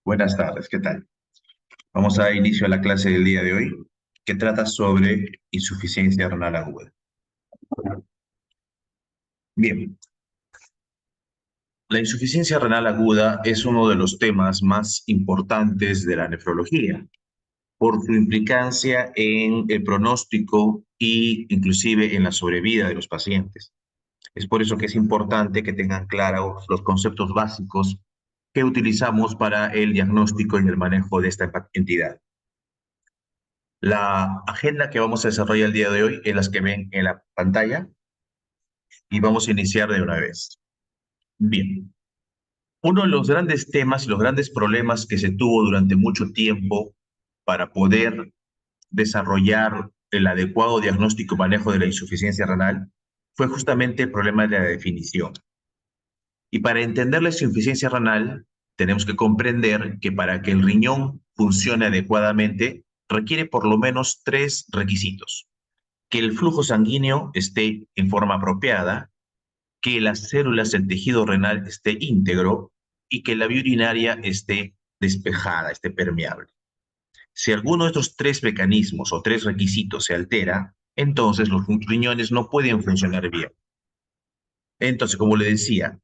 Buenas tardes, ¿qué tal? Vamos a dar inicio a la clase del día de hoy, que trata sobre insuficiencia renal aguda. Bien, la insuficiencia renal aguda es uno de los temas más importantes de la nefrología, por su implicancia en el pronóstico e inclusive en la sobrevida de los pacientes. Es por eso que es importante que tengan claros los conceptos básicos que utilizamos para el diagnóstico y el manejo de esta entidad. La agenda que vamos a desarrollar el día de hoy es las que ven en la pantalla y vamos a iniciar de una vez. Bien, uno de los grandes temas y los grandes problemas que se tuvo durante mucho tiempo para poder desarrollar el adecuado diagnóstico y manejo de la insuficiencia renal fue justamente el problema de la definición. Y para entender la insuficiencia renal, tenemos que comprender que para que el riñón funcione adecuadamente, requiere por lo menos tres requisitos: que el flujo sanguíneo esté en forma apropiada, que las células del tejido renal esté íntegro y que la vía urinaria esté despejada, esté permeable. Si alguno de estos tres mecanismos o tres requisitos se altera, entonces los riñones no pueden funcionar bien. Entonces, como le decía,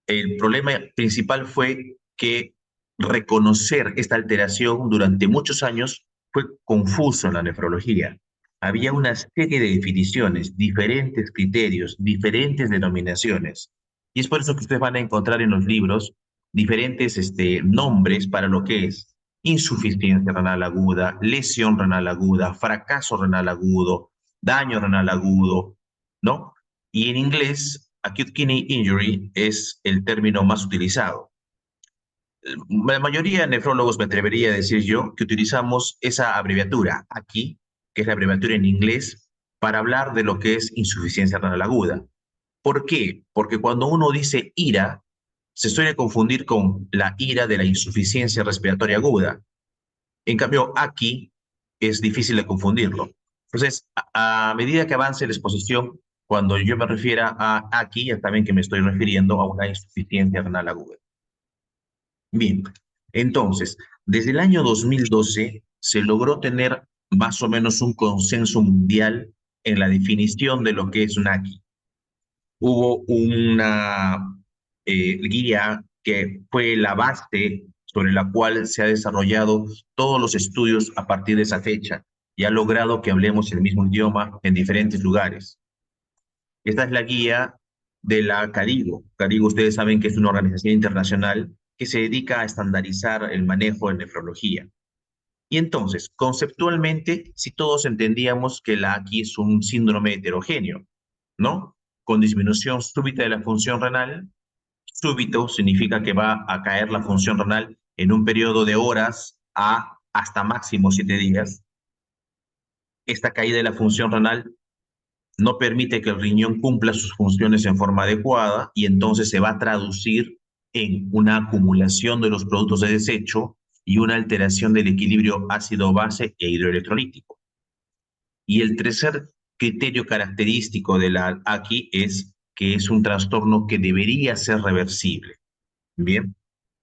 el problema principal fue que reconocer esta alteración durante muchos años fue confuso en la nefrología. Había una serie de definiciones, diferentes criterios, diferentes denominaciones. Y es por eso que ustedes van a encontrar en los libros diferentes nombres para lo que es insuficiencia renal aguda, lesión renal aguda, fracaso renal agudo, daño renal agudo, ¿no? Y en inglés, acute kidney injury es el término más utilizado. La mayoría de nefrólogos, me atrevería a decir yo, que utilizamos esa abreviatura aquí, que es la abreviatura en inglés, para hablar de lo que es insuficiencia renal aguda. ¿Por qué? Porque cuando uno dice IRA, se suele confundir con la IRA de la insuficiencia respiratoria aguda. En cambio, aquí es difícil de confundirlo. Entonces, a medida que avance la exposición, cuando yo me refiera a aquí, es también que me estoy refiriendo a una insuficiencia renal aguda. Bien, entonces, desde el año 2012 se logró tener más o menos un consenso mundial en la definición de lo que es un AQI. Hubo una guía que fue la base sobre la cual se ha desarrollado todos los estudios a partir de esa fecha y ha logrado que hablemos el mismo idioma en diferentes lugares. Esta es la guía de la CADIGO. CADIGO, ustedes saben que es una organización internacional que se dedica a estandarizar el manejo de nefrología. Y entonces, conceptualmente, si todos entendíamos que la AQI es un síndrome heterogéneo, ¿no? Con disminución súbita de la función renal. Súbito significa que va a caer la función renal en un periodo de horas a hasta máximo 7 días. Esta caída de la función renal no permite que el riñón cumpla sus funciones en forma adecuada y entonces se va a traducir en una acumulación de los productos de desecho y una alteración del equilibrio ácido-base e hidroelectrolítico. Y el tercer criterio característico de la AQI es que es un trastorno que debería ser reversible. Bien.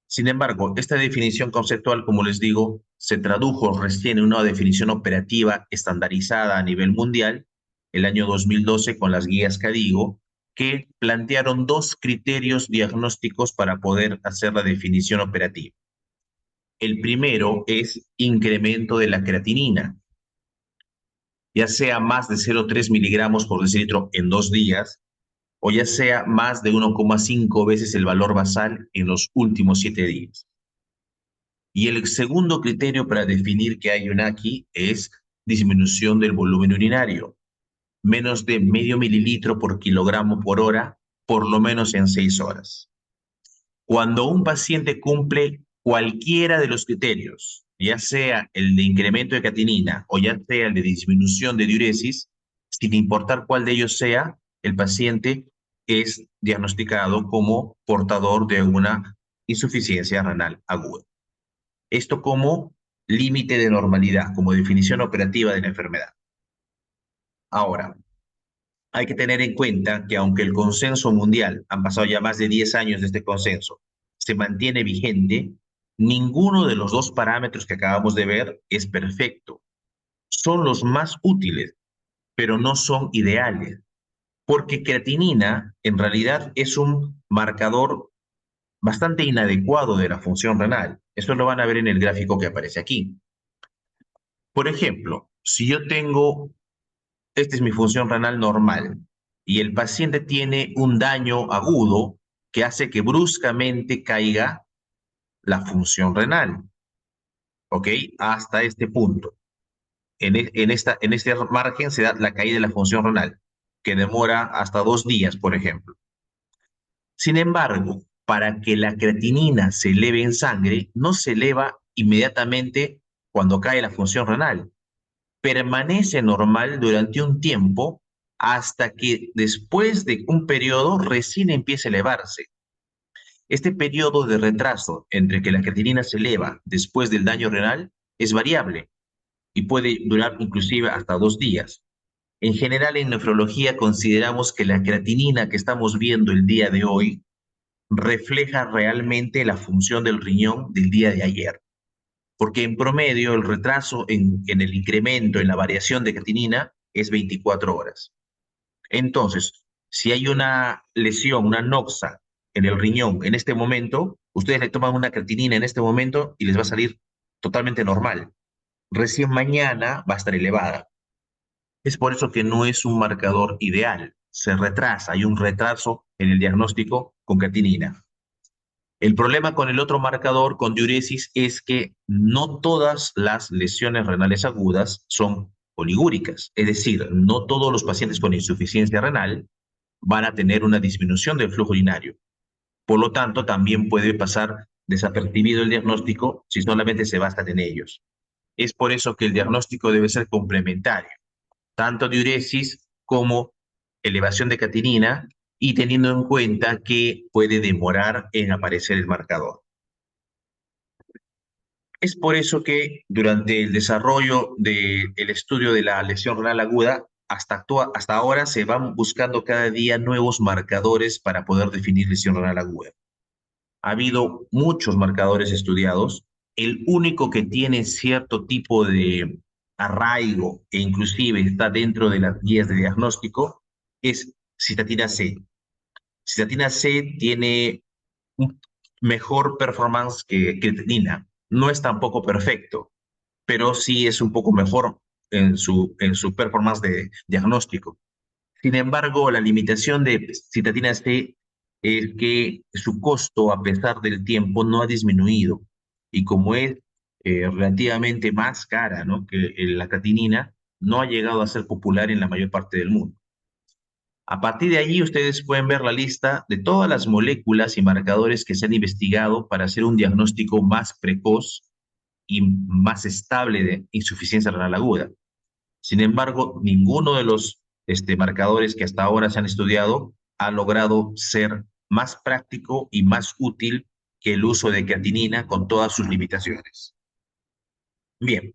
Sin embargo, esta definición conceptual, como les digo, se tradujo recién en una definición operativa estandarizada a nivel mundial el año 2012 con las guías CADIGO, que plantearon dos criterios diagnósticos para poder hacer la definición operativa. El primero es incremento de la creatinina, ya sea más de 0,3 miligramos por decilitro en 2 días, o ya sea más de 1,5 veces el valor basal en los últimos 7 días. Y el segundo criterio para definir que hay un AQI es disminución del volumen urinario, menos de medio mililitro por kilogramo por hora, por lo menos en 6 horas. Cuando un paciente cumple cualquiera de los criterios, ya sea el de incremento de creatinina o ya sea el de disminución de diuresis, sin importar cuál de ellos sea, el paciente es diagnosticado como portador de una insuficiencia renal aguda. Esto como límite de normalidad, como definición operativa de la enfermedad. Ahora, hay que tener en cuenta que aunque el consenso mundial, han pasado ya más de 10 años de este consenso, se mantiene vigente, ninguno de los dos parámetros que acabamos de ver es perfecto. Son los más útiles, pero no son ideales, porque creatinina en realidad es un marcador bastante inadecuado de la función renal. Eso lo van a ver en el gráfico que aparece aquí. Por ejemplo, si yo tengo, esta es mi función renal normal, y el paciente tiene un daño agudo que hace que bruscamente caiga la función renal, ¿ok? Hasta este punto. En este margen se da la caída de la función renal, que demora hasta 2 días, por ejemplo. Sin embargo, para que la creatinina se eleve en sangre, no se eleva inmediatamente cuando cae la función renal. Permanece normal durante un tiempo hasta que después de un periodo recién empieza a elevarse. Este periodo de retraso entre que la creatinina se eleva después del daño renal es variable y puede durar inclusive hasta 2 días. En general, en nefrología consideramos que la creatinina que estamos viendo el día de hoy refleja realmente la función del riñón del día de ayer, porque en promedio el retraso en el incremento, en la variación de creatinina, es 24 horas. Entonces, si hay una lesión, una noxa en el riñón en este momento, ustedes le toman una creatinina en este momento y les va a salir totalmente normal. Recién mañana va a estar elevada. Es por eso que no es un marcador ideal. Se retrasa, hay un retraso en el diagnóstico con creatinina. El problema con el otro marcador, con diuresis, es que no todas las lesiones renales agudas son oligúricas. Es decir, no todos los pacientes con insuficiencia renal van a tener una disminución del flujo urinario. Por lo tanto, también puede pasar desapercibido el diagnóstico si solamente se basa en ellos. Es por eso que el diagnóstico debe ser complementario, tanto diuresis como elevación de creatinina, y teniendo en cuenta que puede demorar en aparecer el marcador. Es por eso que durante el desarrollo del estudio de la lesión renal aguda, hasta ahora se van buscando cada día nuevos marcadores para poder definir lesión renal aguda. Ha habido muchos marcadores estudiados. El único que tiene cierto tipo de arraigo e inclusive está dentro de las guías de diagnóstico es cistatina C. Cistatina C tiene un mejor performance que creatinina. No es tampoco perfecto, pero sí es un poco mejor en su performance de diagnóstico. Sin embargo, la limitación de cistatina C es que su costo, a pesar del tiempo, no ha disminuido. Y como es relativamente más cara, ¿no?, que la creatinina, no ha llegado a ser popular en la mayor parte del mundo. A partir de allí, ustedes pueden ver la lista de todas las moléculas y marcadores que se han investigado para hacer un diagnóstico más precoz y más estable de insuficiencia renal aguda. Sin embargo, ninguno de los marcadores que hasta ahora se han estudiado ha logrado ser más práctico y más útil que el uso de creatinina con todas sus limitaciones. Bien,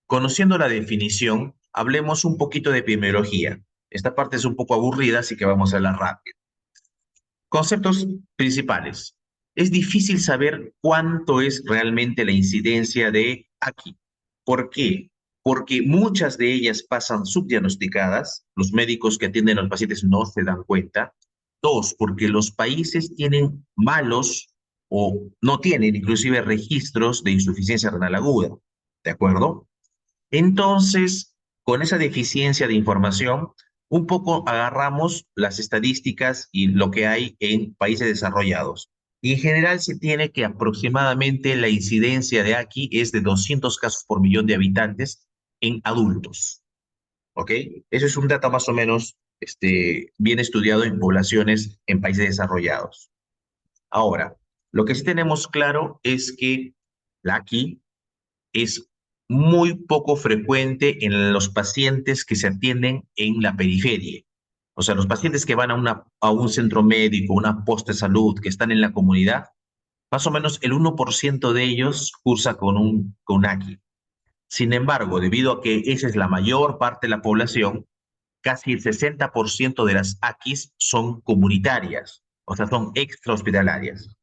conociendo la definición, hablemos un poquito de epidemiología. Esta parte es un poco aburrida, así que vamos a hablar rápido. Conceptos principales. Es difícil saber cuánto es realmente la incidencia de aquí. ¿Por qué? Porque muchas de ellas pasan subdiagnosticadas, los médicos que atienden a los pacientes no se dan cuenta. Dos, porque los países tienen malos o no tienen inclusive registros de insuficiencia renal aguda, ¿de acuerdo? Entonces, con esa deficiencia de información, un poco agarramos las estadísticas y lo que hay en países desarrollados. Y en general se tiene que aproximadamente la incidencia de aquí es de 200 casos por millón de habitantes en adultos. ¿Ok? Eso es un dato más o menos bien estudiado en poblaciones en países desarrollados. Ahora, lo que sí tenemos claro es que la aquí es muy poco frecuente en los pacientes que se atienden en la periferia. O sea, los pacientes que van a un centro médico, una posta de salud, que están en la comunidad, más o menos el 1% de ellos cursa con AQI. Sin embargo, debido a que esa es la mayor parte de la población, casi el 60% de las AQIs son comunitarias, o sea, son extrahospitalarias.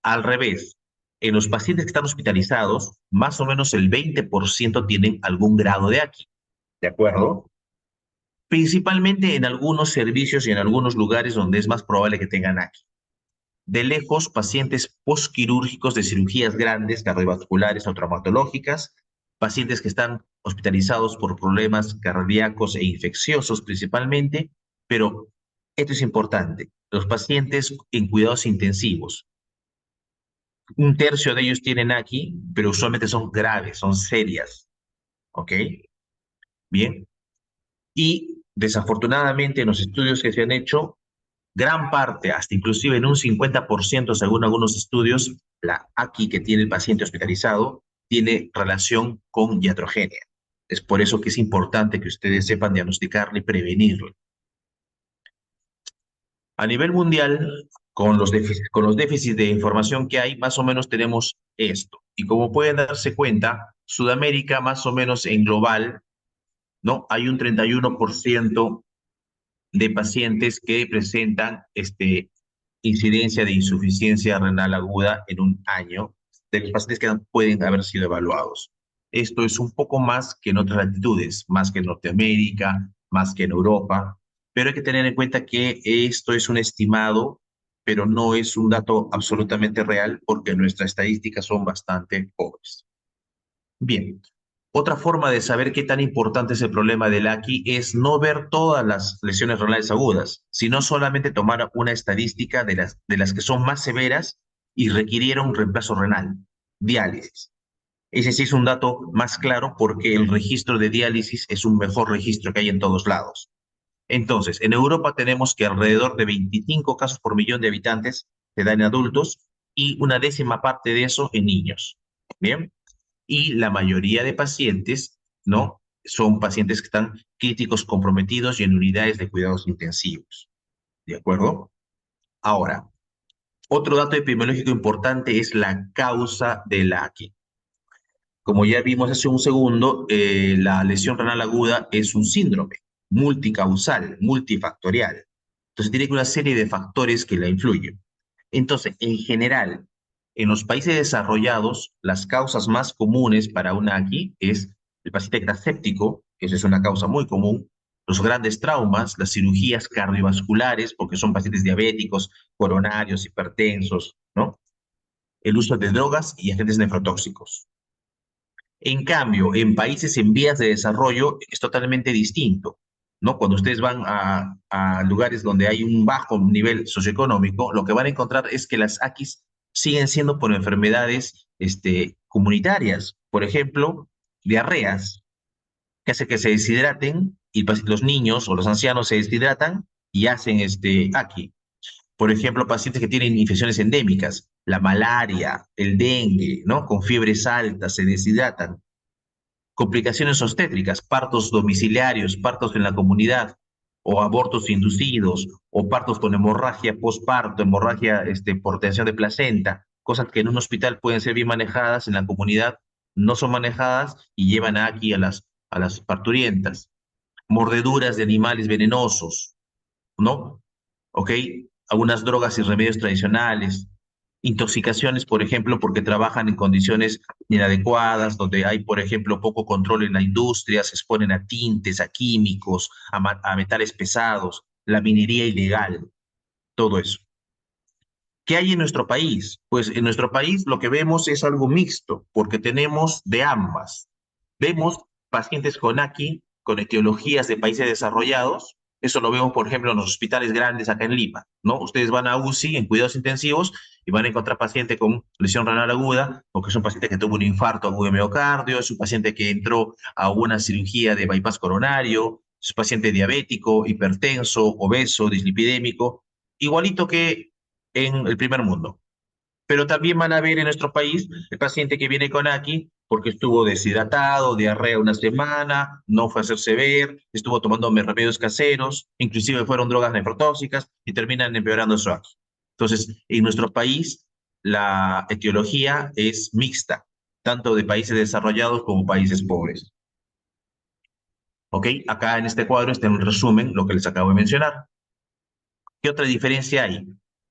Al revés, En los pacientes que están hospitalizados, más o menos el 20% tienen algún grado de AQI, ¿de acuerdo? Principalmente en algunos servicios y en algunos lugares donde es más probable que tengan AQI. De lejos, pacientes postquirúrgicos de cirugías grandes, cardiovasculares o traumatológicas, pacientes que están hospitalizados por problemas cardíacos e infecciosos principalmente, pero esto es importante, los pacientes en cuidados intensivos, un tercio de ellos tienen aquí, pero usualmente son graves, son serias, ¿ok? Bien. Y desafortunadamente en los estudios que se han hecho, gran parte, hasta inclusive en un 50%, según algunos estudios, la AQI que tiene el paciente hospitalizado tiene relación con iatrogenia. Es por eso que es importante que ustedes sepan diagnosticarla y prevenirla. A nivel mundial, con los déficits de información que hay, más o menos tenemos esto. Y como pueden darse cuenta, Sudamérica, más o menos en global, ¿no? Hay un 31% de pacientes que presentan incidencia de insuficiencia renal aguda en un año, de los pacientes que pueden haber sido evaluados. Esto es un poco más que en otras latitudes, más que en Norteamérica, más que en Europa, pero hay que tener en cuenta que esto es un estimado, pero no es un dato absolutamente real porque nuestras estadísticas son bastante pobres. Bien, otra forma de saber qué tan importante es el problema del AQI es no ver todas las lesiones renales agudas, sino solamente tomar una estadística de las que son más severas y requirieron reemplazo renal, diálisis. Ese sí es un dato más claro porque el registro de diálisis es un mejor registro que hay en todos lados. Entonces, en Europa tenemos que alrededor de 25 casos por millón de habitantes se dan en adultos y una décima parte de eso en niños. Bien, y la mayoría de pacientes, ¿no? Son pacientes que están críticos comprometidos y en unidades de cuidados intensivos, ¿de acuerdo? Ahora, otro dato epidemiológico importante es la causa del AQI. Como ya vimos hace un segundo, la lesión renal aguda es un síndrome multicausal, multifactorial. Entonces tiene una serie de factores que la influyen. Entonces, en general, en los países desarrollados, las causas más comunes para una aquí es el paciente que está séptico, que esa es una causa muy común, los grandes traumas, las cirugías cardiovasculares, porque son pacientes diabéticos, coronarios, hipertensos, ¿no? El uso de drogas y agentes nefrotóxicos. En cambio, en países en vías de desarrollo es totalmente distinto, ¿no? Cuando ustedes van a lugares donde hay un bajo nivel socioeconómico, lo que van a encontrar es que las AQIs siguen siendo por enfermedades comunitarias. Por ejemplo, diarreas, que hace que se deshidraten y los niños o los ancianos se deshidratan y hacen AQI. Por ejemplo, pacientes que tienen infecciones endémicas, la malaria, el dengue, ¿no? Con fiebres altas, se deshidratan. Complicaciones obstétricas, partos domiciliarios, partos en la comunidad, o abortos inducidos, o partos con hemorragia postparto, hemorragia por tensión de placenta, cosas que en un hospital pueden ser bien manejadas, en la comunidad no son manejadas y llevan aquí a las parturientas. Mordeduras de animales venenosos, ¿no? ¿Ok? Algunas drogas y remedios tradicionales, intoxicaciones, por ejemplo, porque trabajan en condiciones inadecuadas, donde hay, por ejemplo, poco control en la industria, se exponen a tintes, a químicos, a metales pesados, la minería ilegal, todo eso. ¿Qué hay en nuestro país? Pues en nuestro país lo que vemos es algo mixto, porque tenemos de ambas. Vemos pacientes con AQI, con etiologías de países desarrollados. Eso lo vemos, por ejemplo, en los hospitales grandes acá en Lima, ¿no? Ustedes van a UCI, en cuidados intensivos, y van a encontrar paciente con lesión renal aguda, porque es un paciente que tuvo un infarto agudo de miocardio, es un paciente que entró a una cirugía de bypass coronario, es un paciente diabético, hipertenso, obeso, dislipidémico, igualito que en el primer mundo. Pero también van a ver en nuestro país el paciente que viene con aquí porque estuvo deshidratado, diarrea una semana, no fue a hacerse ver, estuvo tomando remedios caseros, inclusive fueron drogas nefrotóxicas y terminan empeorando su acto. Entonces, en nuestro país la etiología es mixta, tanto de países desarrollados como países pobres. ¿Ok? Acá en este cuadro está un resumen lo que les acabo de mencionar. ¿Qué otra diferencia hay?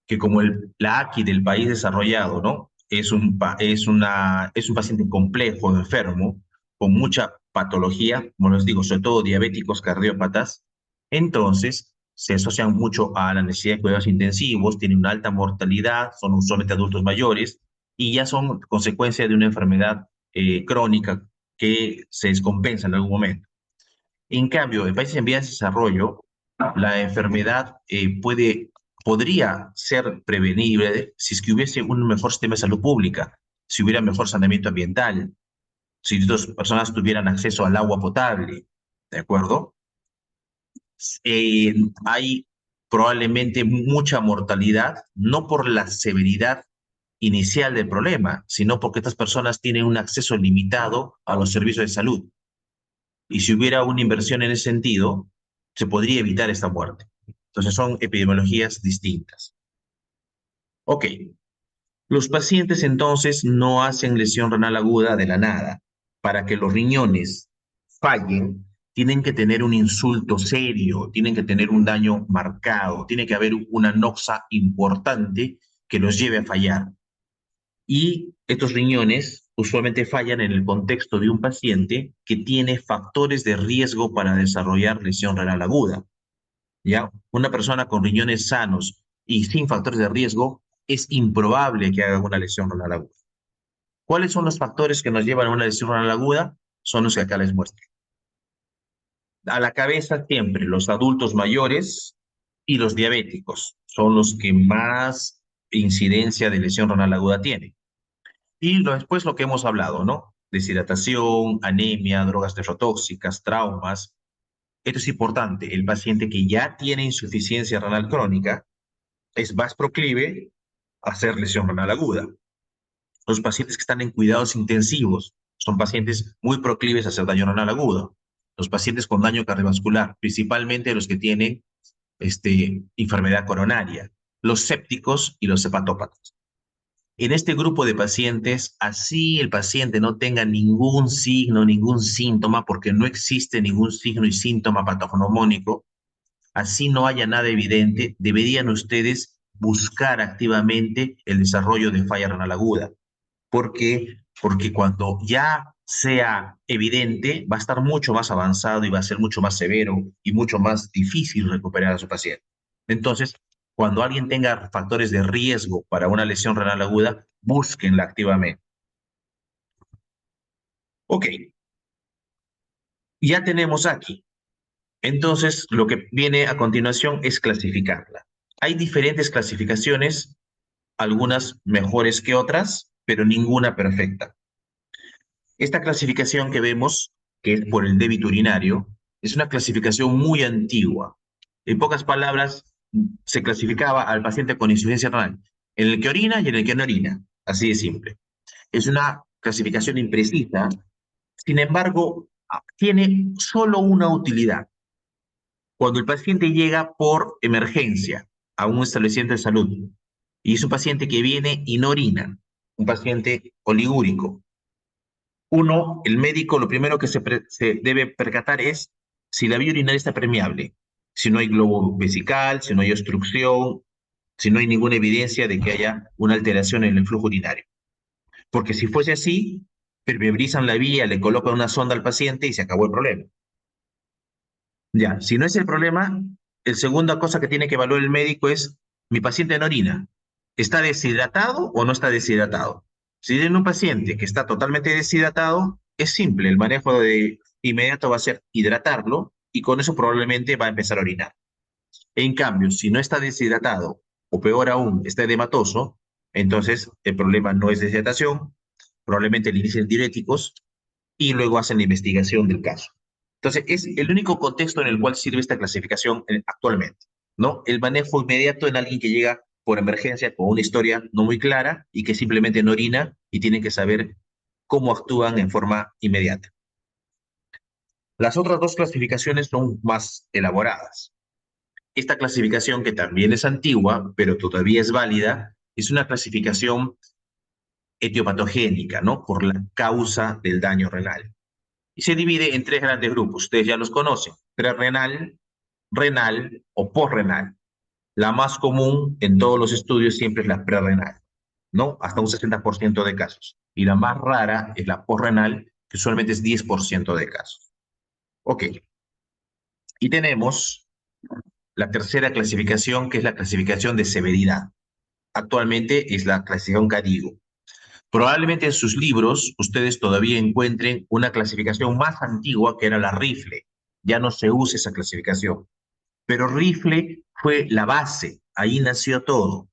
Que como la AQI del país desarrollado, ¿no? es un paciente complejo, enfermo, con mucha patología, como les digo, sobre todo diabéticos, cardiópatas, entonces se asocian mucho a la necesidad de cuidados intensivos, tienen una alta mortalidad, son usualmente adultos mayores y ya son consecuencia de una enfermedad crónica que se descompensa en algún momento. En cambio, en países en vías de desarrollo, la enfermedad podría ser prevenible si es que hubiese un mejor sistema de salud pública, si hubiera mejor saneamiento ambiental, si las personas tuvieran acceso al agua potable, ¿de acuerdo? Hay probablemente mucha mortalidad, no por la severidad inicial del problema, sino porque estas personas tienen un acceso limitado a los servicios de salud. Y si hubiera una inversión en ese sentido, se podría evitar esta muerte. Entonces son epidemiologías distintas. Ok, los pacientes entonces no hacen lesión renal aguda de la nada. Para que los riñones fallen, tienen que tener un insulto serio, tienen que tener un daño marcado, tiene que haber una noxa importante que los lleve a fallar. Y estos riñones usualmente fallan en el contexto de un paciente que tiene factores de riesgo para desarrollar lesión renal aguda. ¿Ya? Una persona con riñones sanos y sin factores de riesgo es improbable que haga una lesión renal aguda. ¿Cuáles son los factores que nos llevan a una lesión renal aguda? Son los que acá les muestro. A la cabeza siempre los adultos mayores y los diabéticos son los que más incidencia de lesión renal aguda tienen. Y después lo que hemos hablado, ¿no? Deshidratación, anemia, drogas nefrotóxicas, traumas. Esto es importante. El paciente que ya tiene insuficiencia renal crónica es más proclive a hacer lesión renal aguda. Los pacientes que están en cuidados intensivos son pacientes muy proclives a hacer daño renal agudo. Los pacientes con daño cardiovascular, principalmente los que tienen enfermedad coronaria, los sépticos y los hepatópatas. En este grupo de pacientes, así el paciente no tenga ningún signo, ningún síntoma, porque no existe ningún signo y síntoma patognomónico, así no haya nada evidente, deberían ustedes buscar activamente el desarrollo de falla renal aguda. ¿Por qué? Porque cuando ya sea evidente, va a estar mucho más avanzado y va a ser mucho más severo y mucho más difícil recuperar a su paciente. Entonces, cuando alguien tenga factores de riesgo para una lesión renal aguda, búsquenla activamente. Ok, ya tenemos aquí. Entonces, lo que viene a continuación es clasificarla. Hay diferentes clasificaciones, algunas mejores que otras, pero ninguna perfecta. Esta clasificación que vemos, que es por el débito urinario, es una clasificación muy antigua. En pocas palabras, se clasificaba al paciente con insuficiencia renal en el que orina y en el que no orina, así de simple. Es una clasificación imprecisa, sin embargo, tiene solo una utilidad. Cuando el paciente llega por emergencia a un establecimiento de salud y es un paciente que viene y no orina, un paciente oligúrico, el médico lo primero que se debe percatar es si la vía urinaria está permeable, si no hay globo vesical, si no hay obstrucción, si no hay ninguna evidencia de que haya una alteración en el flujo urinario. Porque si fuese así, permeabilizan la vía, le colocan una sonda al paciente y se acabó el problema. Ya, si no es el problema, la segunda cosa que tiene que evaluar el médico es, mi paciente no orina, ¿está deshidratado o no está deshidratado? Si tiene un paciente que está totalmente deshidratado, es simple, el manejo de inmediato va a ser hidratarlo y con eso probablemente va a empezar a orinar. En cambio, si no está deshidratado o peor aún, está edematoso, entonces el problema no es deshidratación, probablemente le inicien diuréticos y luego hacen la investigación del caso. Entonces, es el único contexto en el cual sirve esta clasificación actualmente, ¿no? El manejo inmediato en alguien que llega por emergencia con una historia no muy clara y que simplemente no orina y tienen que saber cómo actúan en forma inmediata. Las otras dos clasificaciones son más elaboradas. Esta clasificación, que también es antigua, pero todavía es válida, es una clasificación etiopatogénica, ¿no? Por la causa del daño renal. Y se divide en tres grandes grupos. Ustedes ya los conocen: prerrenal, renal o posrenal. La más común en todos los estudios siempre es la prerrenal. ¿no? Hasta un 60% de casos. Y la más rara es la posrenal, que usualmente es 10% de casos. Ok. Y tenemos la tercera clasificación, que es la clasificación de severidad. Actualmente es la clasificación Cadigo. Probablemente en sus libros ustedes todavía encuentren una clasificación más antigua que era la Rifle. Ya no se usa esa clasificación. Pero Rifle fue la base, ahí nació todo.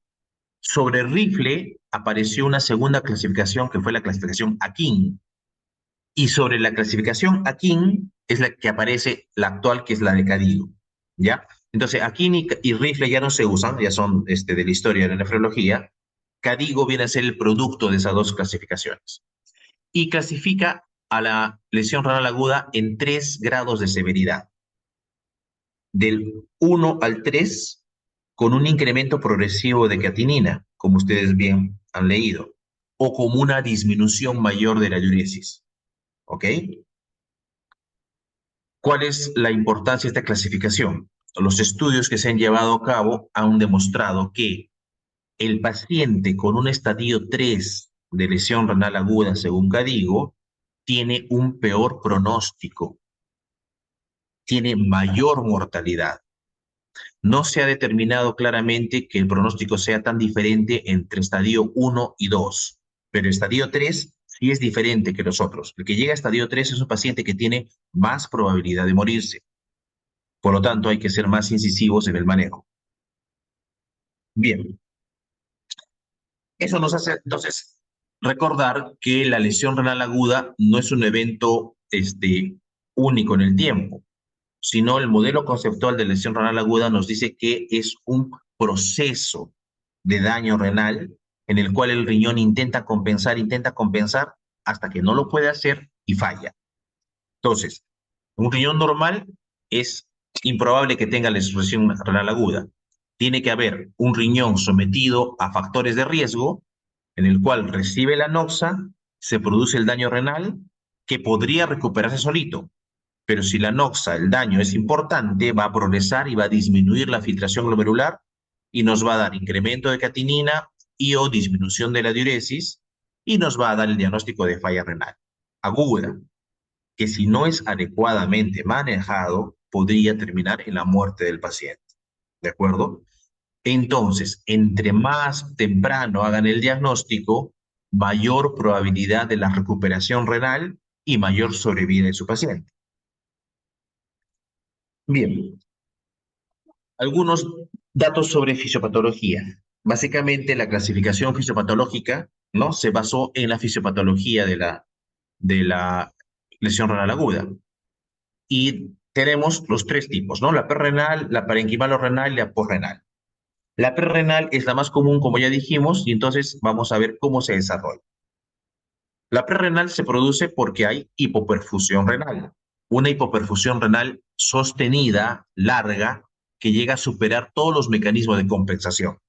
Sobre Rifle apareció una segunda clasificación que fue la clasificación Akin. Y sobre la clasificación Akin es la que aparece la actual, que es la de Cadigo. ¿Ya? Entonces, Akin y Rifle ya no se usan, ya son de la historia de la nefrología. Cadigo viene a ser el producto de esas dos clasificaciones. Y clasifica a la lesión renal aguda en 3 grados de severidad, del 1 al 3, con un incremento progresivo de creatinina, como ustedes bien han leído, o como una disminución mayor de la diuresis. ¿Ok? ¿Cuál es la importancia de esta clasificación? Los estudios que se han llevado a cabo han demostrado que el paciente con un estadio 3 de lesión renal aguda, según Cadigo, tiene un peor pronóstico, tiene mayor mortalidad. No se ha determinado claramente que el pronóstico sea tan diferente entre estadio 1 y 2, pero estadio 3 sí es diferente que los otros. El que llega a estadio 3 es un paciente que tiene más probabilidad de morirse. Por lo tanto, hay que ser más incisivos en el manejo. Bien, eso nos hace entonces recordar que la lesión renal aguda no es un evento único en el tiempo, sino el modelo conceptual de lesión renal aguda nos dice que es un proceso de daño renal en el cual el riñón intenta compensar hasta que no lo puede hacer y falla. Entonces, un riñón normal es improbable que tenga lesión renal aguda. Tiene que haber un riñón sometido a factores de riesgo en el cual recibe la noxa, se produce el daño renal que podría recuperarse solito, pero si la noxa, el daño es importante, va a progresar y va a disminuir la filtración glomerular y nos va a dar incremento de creatinina y o disminución de la diuresis y nos va a dar el diagnóstico de falla renal aguda, que si no es adecuadamente manejado, podría terminar en la muerte del paciente. ¿De acuerdo? Entonces, entre más temprano hagan el diagnóstico, mayor probabilidad de la recuperación renal y mayor sobrevida de su paciente. Bien, algunos datos sobre fisiopatología. Básicamente, la clasificación fisiopatológica, ¿no? Se basó en la fisiopatología de la lesión renal aguda. Y tenemos los 3 tipos, ¿no? La prerrenal, la parenquimal-renal y la posrenal. La prerrenal es la más común, como ya dijimos, y entonces vamos a ver cómo se desarrolla. La prerrenal se produce porque hay hipoperfusión renal, una hipoperfusión renal sostenida, larga, que llega a superar todos los mecanismos de compensación.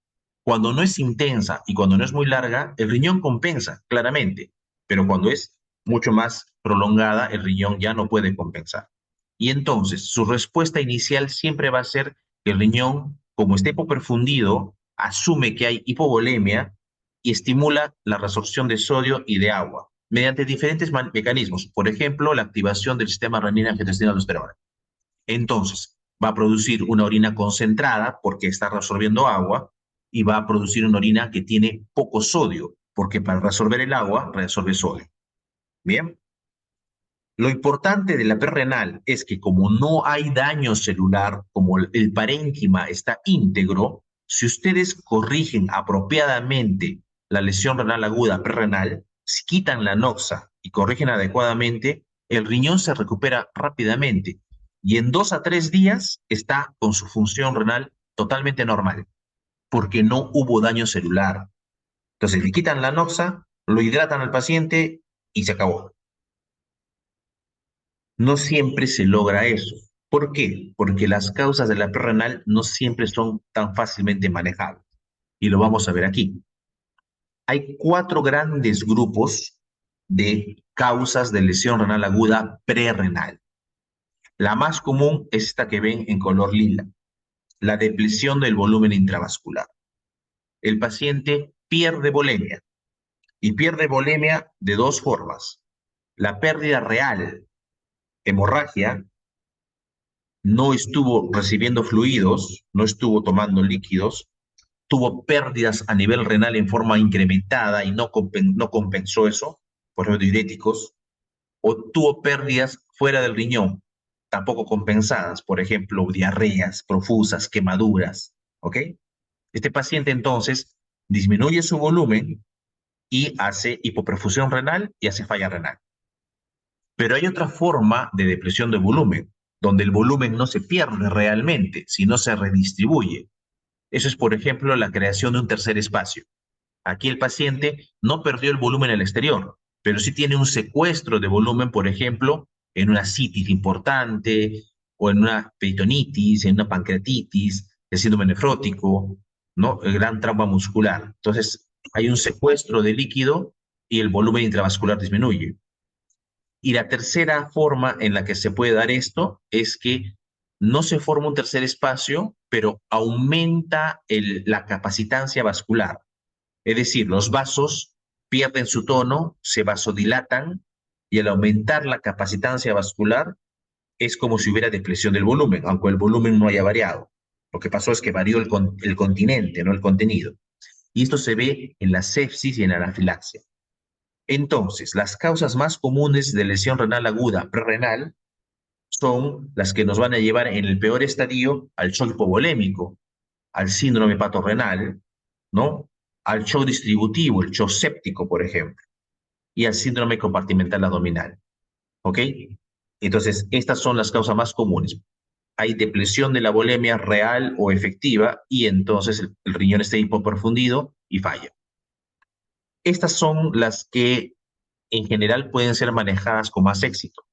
Cuando no es intensa y cuando no es muy larga, el riñón compensa, claramente, pero cuando es mucho más prolongada, el riñón ya no puede compensar. Y entonces, su respuesta inicial siempre va a ser que el riñón, como está hipoperfundido, asume que hay hipovolemia y estimula la resorción de sodio y de agua mediante diferentes mecanismos. Por ejemplo, la activación del sistema renina-angiotensina-aldosterona. Entonces, va a producir una orina concentrada porque está resolviendo agua y va a producir una orina que tiene poco sodio porque para resolver el agua resuelve sodio. Bien. Lo importante de la perrenal es que como no hay daño celular, como el parénquima está íntegro, si ustedes corrigen apropiadamente la lesión renal aguda perrenal, si quitan la noxa y corrigen adecuadamente, el riñón se recupera rápidamente y en 2 a 3 días está con su función renal totalmente normal, porque no hubo daño celular. Entonces le quitan la noxa, lo hidratan al paciente y se acabó. No siempre se logra eso. ¿Por qué? Porque las causas de la renal no siempre son tan fácilmente manejables. Y lo vamos a ver aquí. Hay 4 grandes grupos de causas de lesión renal aguda prerrenal. La más común es esta que ven en color lila, la depresión del volumen intravascular. El paciente pierde volemia. Y pierde volemia de dos formas. La pérdida real, hemorragia, no estuvo recibiendo fluidos, no estuvo tomando líquidos, tuvo pérdidas a nivel renal en forma incrementada y no compensó eso, por ejemplo, diuréticos, o tuvo pérdidas fuera del riñón, tampoco compensadas, por ejemplo, diarreas profusas, quemaduras, ¿ok? Este paciente entonces disminuye su volumen y hace hipoperfusión renal y hace falla renal. Pero hay otra forma de depresión de volumen, donde el volumen no se pierde realmente, sino se redistribuye. Eso es, por ejemplo, la creación de un tercer espacio. Aquí el paciente no perdió el volumen en el exterior, pero sí tiene un secuestro de volumen, por ejemplo, en una citis importante, o en una peritonitis, en una pancreatitis, el síndrome nefrótico, ¿no? El gran trauma muscular. Entonces, hay un secuestro de líquido y el volumen intravascular disminuye. Y la tercera forma en la que se puede dar esto es que no se forma un tercer espacio, pero aumenta la capacitancia vascular. Es decir, los vasos pierden su tono, se vasodilatan y al aumentar la capacitancia vascular es como si hubiera depresión del volumen, aunque el volumen no haya variado. Lo que pasó es que varió el continente, no el contenido. Y esto se ve en la sepsis y en la anafilaxia. Entonces, las causas más comunes de lesión renal aguda prerrenal son las que nos van a llevar en el peor estadio al shock hipovolémico, al síndrome hepatorrenal, ¿no? Al shock distributivo, el shock séptico, por ejemplo, y al síndrome compartimental abdominal, ¿ok? Entonces, estas son las causas más comunes. Hay depresión de la volemia real o efectiva y entonces el riñón está hipoperfundido y falla. Estas son las que en general pueden ser manejadas con más éxito,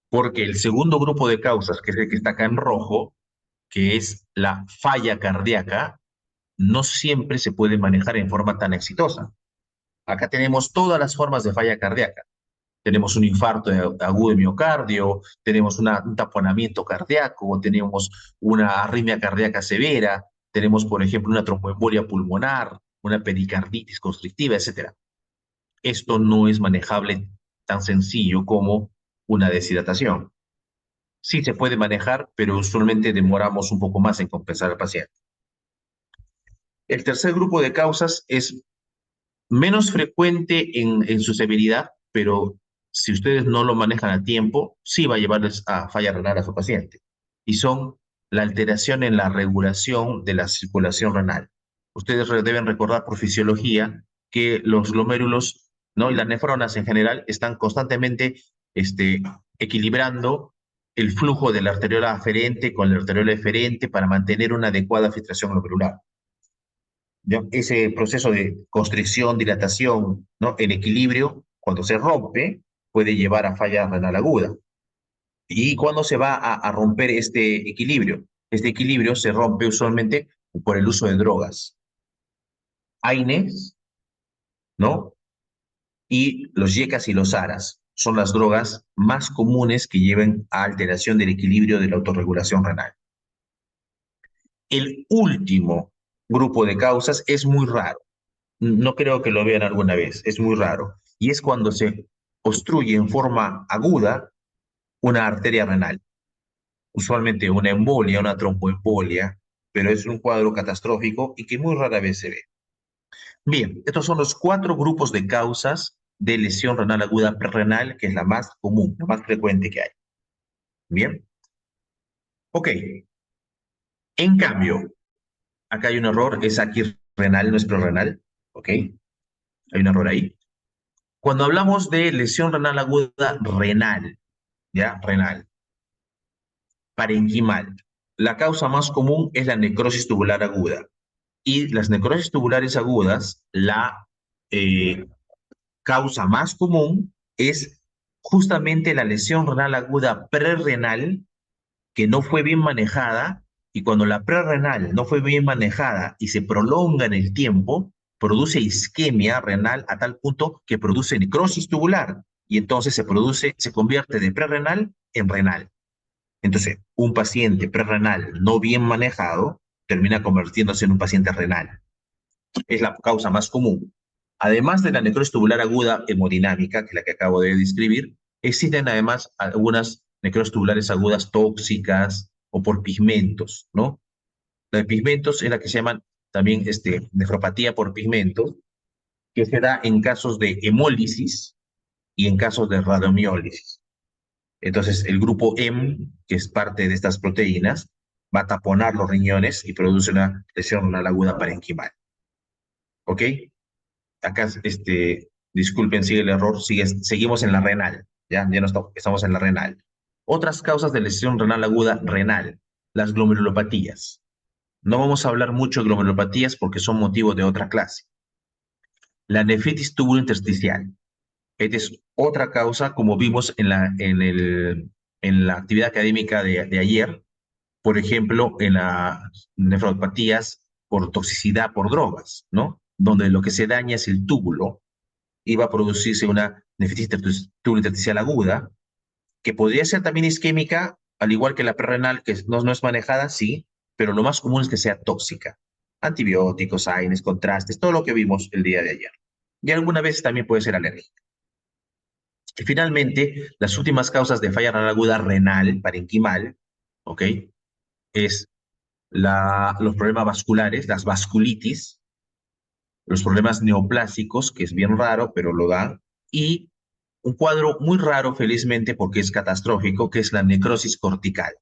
porque el segundo grupo de causas, que es el que está acá en rojo, que es la falla cardíaca, no siempre se puede manejar en forma tan exitosa. Acá tenemos todas las formas de falla cardíaca. Tenemos un infarto agudo de miocardio, tenemos un taponamiento cardíaco, tenemos una arritmia cardíaca severa, tenemos, por ejemplo, una tromboembolia pulmonar, una pericarditis constrictiva, etcétera. Esto no es manejable tan sencillo como una deshidratación. Sí se puede manejar, pero usualmente demoramos un poco más en compensar al paciente. El tercer grupo de causas es menos frecuente en su severidad, pero si ustedes no lo manejan a tiempo, sí va a llevarles a falla renal a su paciente. Y son la alteración en la regulación de la circulación renal. Ustedes deben recordar por fisiología que los glomérulos, ¿no? Y las nefronas en general están constantemente equilibrando el flujo de la arteriola aferente con la arteriola eferente para mantener una adecuada filtración glomerular. ¿Ya? Ese proceso de constricción, dilatación, ¿no? En equilibrio, cuando se rompe, puede llevar a falla renal aguda. ¿Y cuándo se va a romper este equilibrio? Este equilibrio se rompe usualmente por el uso de drogas. AINES, ¿no? Y los YECAS y los ARAS son las drogas más comunes que lleven a alteración del equilibrio de la autorregulación renal. El último grupo de causas es muy raro. No creo que lo vean alguna vez, es muy raro. Y es cuando se obstruye en forma aguda una arteria renal, usualmente una embolia, una tromboembolia, pero es un cuadro catastrófico y que muy rara vez se ve. Bien, estos son los cuatro grupos de causas de lesión renal aguda prerrenal, que es la más común, la más frecuente que hay. Bien, ok. En cambio, acá hay un error, es aquí renal, no es prerrenal, ok. Hay un error ahí. Cuando hablamos de lesión renal aguda renal, ¿ya? Renal, parenquimal. La causa más común es la necrosis tubular aguda. Y las necrosis tubulares agudas, la eh, causa más común es justamente la lesión renal aguda prerrenal que no fue bien manejada, y cuando la prerrenal no fue bien manejada y se prolonga en el tiempo, produce isquemia renal a tal punto que produce necrosis tubular y entonces se convierte de prerrenal en renal. Entonces, un paciente prerrenal no bien manejado termina convirtiéndose en un paciente renal. es la causa más común. Además de la necrosis tubular aguda hemodinámica, que es la que acabo de describir, existen además algunas necrosis tubulares agudas tóxicas o por pigmentos, ¿no? La de pigmentos es la que se llaman también nefropatía por pigmentos, que se da en casos de hemólisis y en casos de radiomiólisis. Entonces, el grupo M, que es parte de estas proteínas, va a taponar los riñones y produce una lesión renal aguda parenquimal. ¿Ok? Acá, disculpen, sigue el error, seguimos en la renal, ya no estamos en la renal. Otras causas de lesión renal aguda renal, las glomerulopatías. No vamos a hablar mucho de glomerulopatías porque son motivos de otra clase. La nefritis tubulointersticial. Esta es otra causa, como vimos en la actividad académica de ayer, por ejemplo, en las nefropatías por toxicidad por drogas, ¿no? Donde lo que se daña es el túbulo y va a producirse una nefritis tubulointersticial aguda, que podría ser también isquémica, al igual que la prerrenal, que no es manejada, sí, pero lo más común es que sea tóxica. Antibióticos, AINES, contrastes, todo lo que vimos el día de ayer. Y alguna vez también puede ser alérgica. Y finalmente, las últimas causas de falla renal aguda renal, parenquimal, ¿ok? Es los problemas vasculares, las vasculitis, los problemas neoplásicos, que es bien raro, pero lo dan, y un cuadro muy raro, felizmente, porque es catastrófico, que es la necrosis cortical,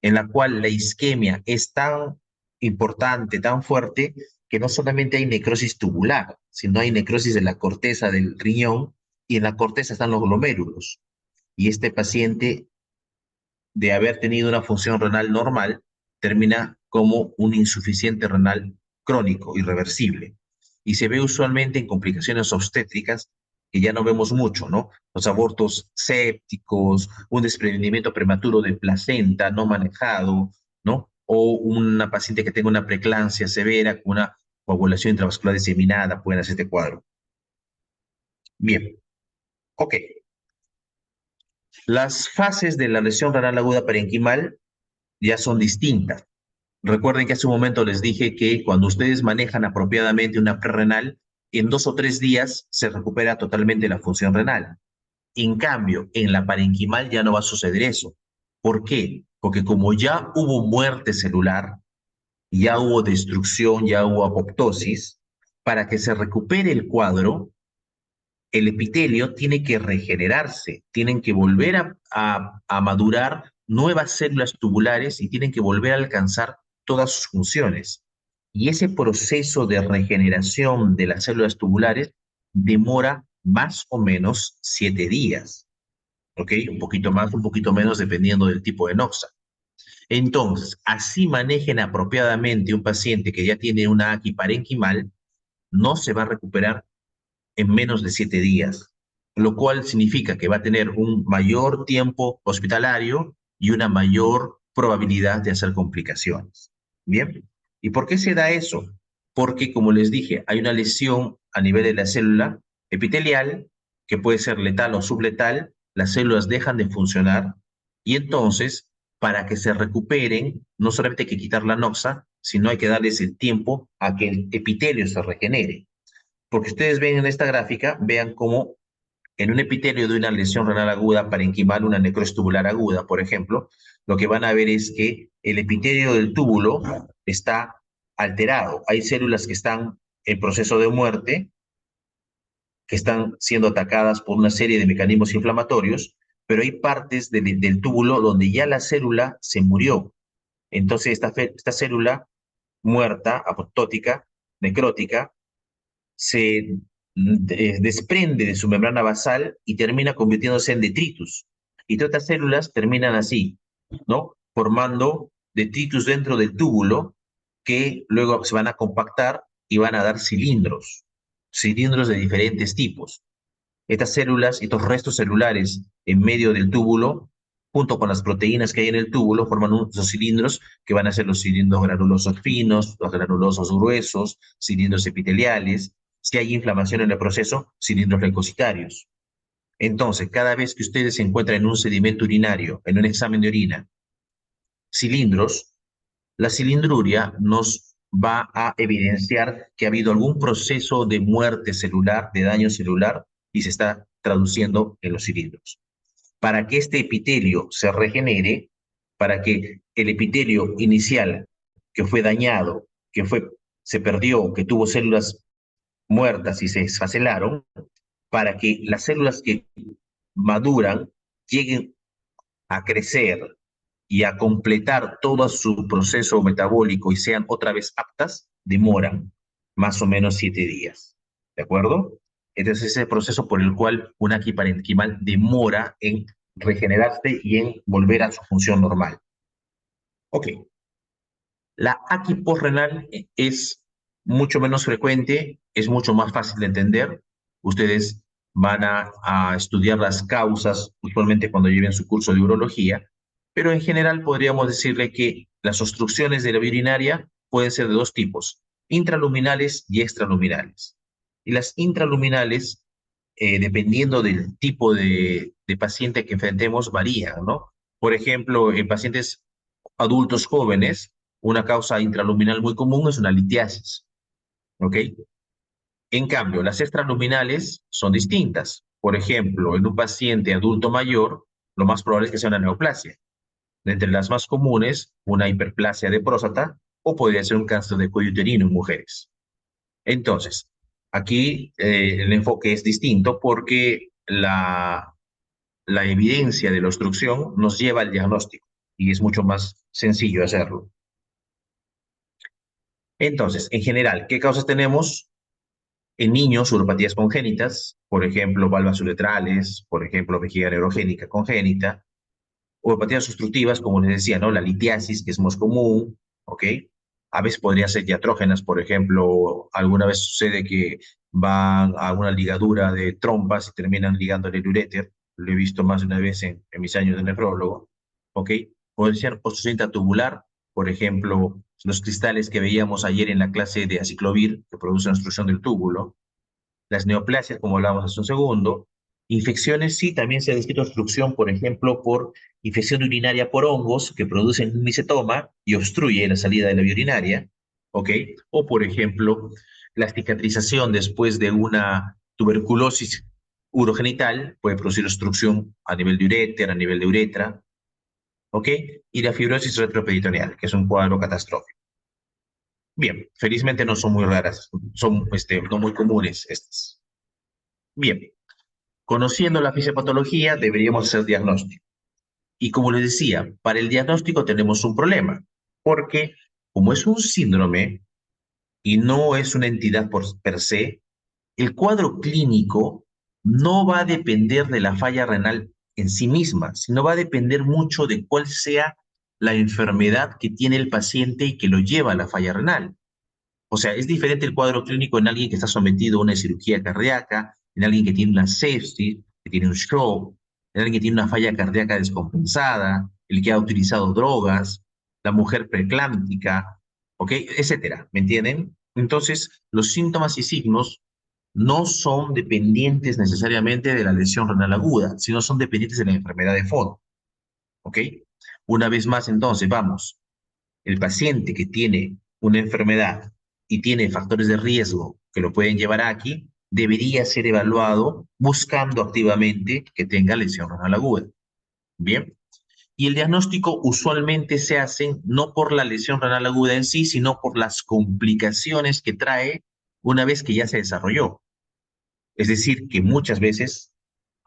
en la cual la isquemia es tan importante, tan fuerte, que no solamente hay necrosis tubular, sino hay necrosis de la corteza del riñón, y en la corteza están los glomérulos. Y este paciente, de haber tenido una función renal normal, termina como un insuficiente renal crónico, irreversible. Y se ve usualmente en complicaciones obstétricas que ya no vemos mucho, ¿no? Los abortos sépticos, un desprendimiento prematuro de placenta no manejado, ¿no? O una paciente que tenga una preeclampsia severa con una coagulación intravascular diseminada, pueden hacer este cuadro. Bien, ok. Las fases de la lesión renal aguda parenquimal ya son distintas. Recuerden que hace un momento les dije que cuando ustedes manejan apropiadamente una prerrenal, en 2 o 3 días se recupera totalmente la función renal. En cambio, en la parenquimal ya no va a suceder eso. ¿Por qué? Porque como ya hubo muerte celular, ya hubo destrucción, ya hubo apoptosis, para que se recupere el cuadro, el epitelio tiene que regenerarse, tienen que volver a madurar nuevas células tubulares y tienen que volver a alcanzar todas sus funciones. Y ese proceso de regeneración de las células tubulares demora más o menos 7 días, ¿ok? Un poquito más, un poquito menos, dependiendo del tipo de noxa. Entonces, así manejen apropiadamente un paciente que ya tiene una AQI parenquimal, no se va a recuperar en menos de 7 días, lo cual significa que va a tener un mayor tiempo hospitalario y una mayor probabilidad de hacer complicaciones. Bien, ¿y por qué se da eso? Porque, como les dije, hay una lesión a nivel de la célula epitelial que puede ser letal o subletal, las células dejan de funcionar y entonces, para que se recuperen, no solamente hay que quitar la noxa, sino hay que darles el tiempo a que el epitelio se regenere. Porque ustedes ven en esta gráfica, vean cómo en un epitelio de una lesión renal aguda parenquimal, una necrosis tubular aguda, por ejemplo, lo que van a ver es que el epitelio del túbulo está alterado. Hay células que están en proceso de muerte, que están siendo atacadas por una serie de mecanismos inflamatorios, pero hay partes del túbulo donde ya la célula se murió. Entonces, esta célula muerta, apoptótica, necrótica, se desprende de su membrana basal y termina convirtiéndose en detritus. Y todas estas células terminan así, ¿no? Formando detritus dentro del túbulo que luego se van a compactar y van a dar cilindros de diferentes tipos. Estas células, estos restos celulares en medio del túbulo, junto con las proteínas que hay en el túbulo, forman esos cilindros que van a ser los cilindros granulosos finos, los granulosos gruesos, cilindros epiteliales. Si hay inflamación en el proceso, cilindros leucocitarios. Entonces, cada vez que ustedes se encuentran en un sedimento urinario, en un examen de orina, cilindros, la cilindruria nos va a evidenciar que ha habido algún proceso de muerte celular, de daño celular, y se está traduciendo en los cilindros. Para que este epitelio se regenere, para que el epitelio inicial que fue dañado, se perdió, que tuvo células muertas y se desfacelaron, para que las células que maduran lleguen a crecer y a completar todo su proceso metabólico y sean otra vez aptas, demoran más o menos 7 días. ¿De acuerdo? Entonces, ese proceso por el cual un parenquimal demora en regenerarse y en volver a su función normal. Ok, la aquiporrenal es mucho menos frecuente, es mucho más fácil de entender. Ustedes van a estudiar las causas usualmente cuando lleven su curso de urología, pero en general podríamos decirle que las obstrucciones de la vía urinaria pueden ser de dos tipos, intraluminales y extraluminales. Y las intraluminales, dependiendo del tipo de paciente que enfrentemos, varían, ¿no? Por ejemplo, en pacientes adultos jóvenes, una causa intraluminal muy común es una litiasis, ¿ok? En cambio, las extraluminales son distintas. Por ejemplo, en un paciente adulto mayor, lo más probable es que sea una neoplasia. Entre las más comunes, una hiperplasia de próstata o podría ser un cáncer de cuello uterino en mujeres. Entonces, aquí el enfoque es distinto porque la evidencia de la obstrucción nos lleva al diagnóstico y es mucho más sencillo hacerlo. Entonces, en general, ¿qué causas tenemos? En niños, uropatías congénitas, por ejemplo, valvas uretrales, por ejemplo, vejiga neurogénica congénita, uropatías obstructivas, como les decía, ¿no? La litiasis, que es más común, ¿ok? A veces podrían ser diatrógenas, por ejemplo, alguna vez sucede que van a una ligadura de trompas y terminan ligándole el uréter, lo he visto más de una vez en mis años de nefrólogo, ¿ok? Puede ser obstrucción tubular, por ejemplo, los cristales que veíamos ayer en la clase de aciclovir, que producen obstrucción del túbulo, las neoplasias, como hablábamos hace un segundo, infecciones, sí, también se ha descrito obstrucción, por ejemplo, por infección urinaria por hongos que producen un micetoma y obstruye la salida de la vía urinaria, ¿ok? O, por ejemplo, la cicatrización después de una tuberculosis urogenital puede producir obstrucción a nivel de uréter, a nivel de uretra, ¿ok? Y la fibrosis retroperitoneal, que es un cuadro catastrófico. Bien, felizmente no son muy raras, son no muy comunes estas. Bien, conociendo la fisiopatología, deberíamos hacer diagnóstico. Y como les decía, para el diagnóstico tenemos un problema, porque como es un síndrome y no es una entidad por per se, el cuadro clínico no va a depender de la falla renal en sí misma, sino va a depender mucho de cuál sea la enfermedad que tiene el paciente y que lo lleva a la falla renal. O sea, es diferente el cuadro clínico en alguien que está sometido a una cirugía cardíaca, en alguien que tiene una sepsis, que tiene un stroke, en alguien que tiene una falla cardíaca descompensada, el que ha utilizado drogas, la mujer preeclámptica, ¿ok? Etcétera, ¿me entienden? Entonces, los síntomas y signos no son dependientes necesariamente de la lesión renal aguda, sino son dependientes de la enfermedad de fondo, ¿ok? Una vez más, entonces, vamos el paciente que tiene una enfermedad y tiene factores de riesgo que lo pueden llevar aquí, debería ser evaluado buscando activamente que tenga lesión renal aguda. Bien. Y el diagnóstico usualmente se hace no por la lesión renal aguda en sí, sino por las complicaciones que trae una vez que ya se desarrolló. Es decir, que muchas veces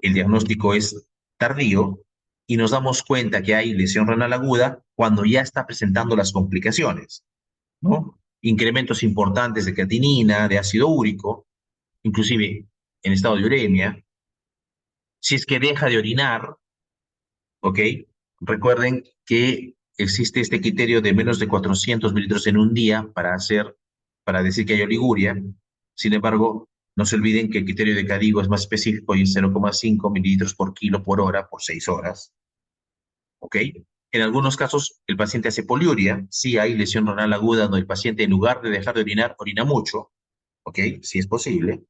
el diagnóstico es tardío y nos damos cuenta que hay lesión renal aguda cuando ya está presentando las complicaciones, ¿no? Incrementos importantes de creatinina, de ácido úrico, inclusive en estado de uremia. Si es que deja de orinar, ¿ok? Recuerden que existe este criterio de menos de 400 mililitros en un día para decir que hay oliguria. Sin embargo, no se olviden que el criterio de Cadigo es más específico y es 0,5 mililitros por kilo por hora por 6 horas, ¿ok? En algunos casos, el paciente hace poliuria, sí hay lesión renal aguda donde el paciente en lugar de dejar de orinar, orina mucho, ¿ok? Sí es posible.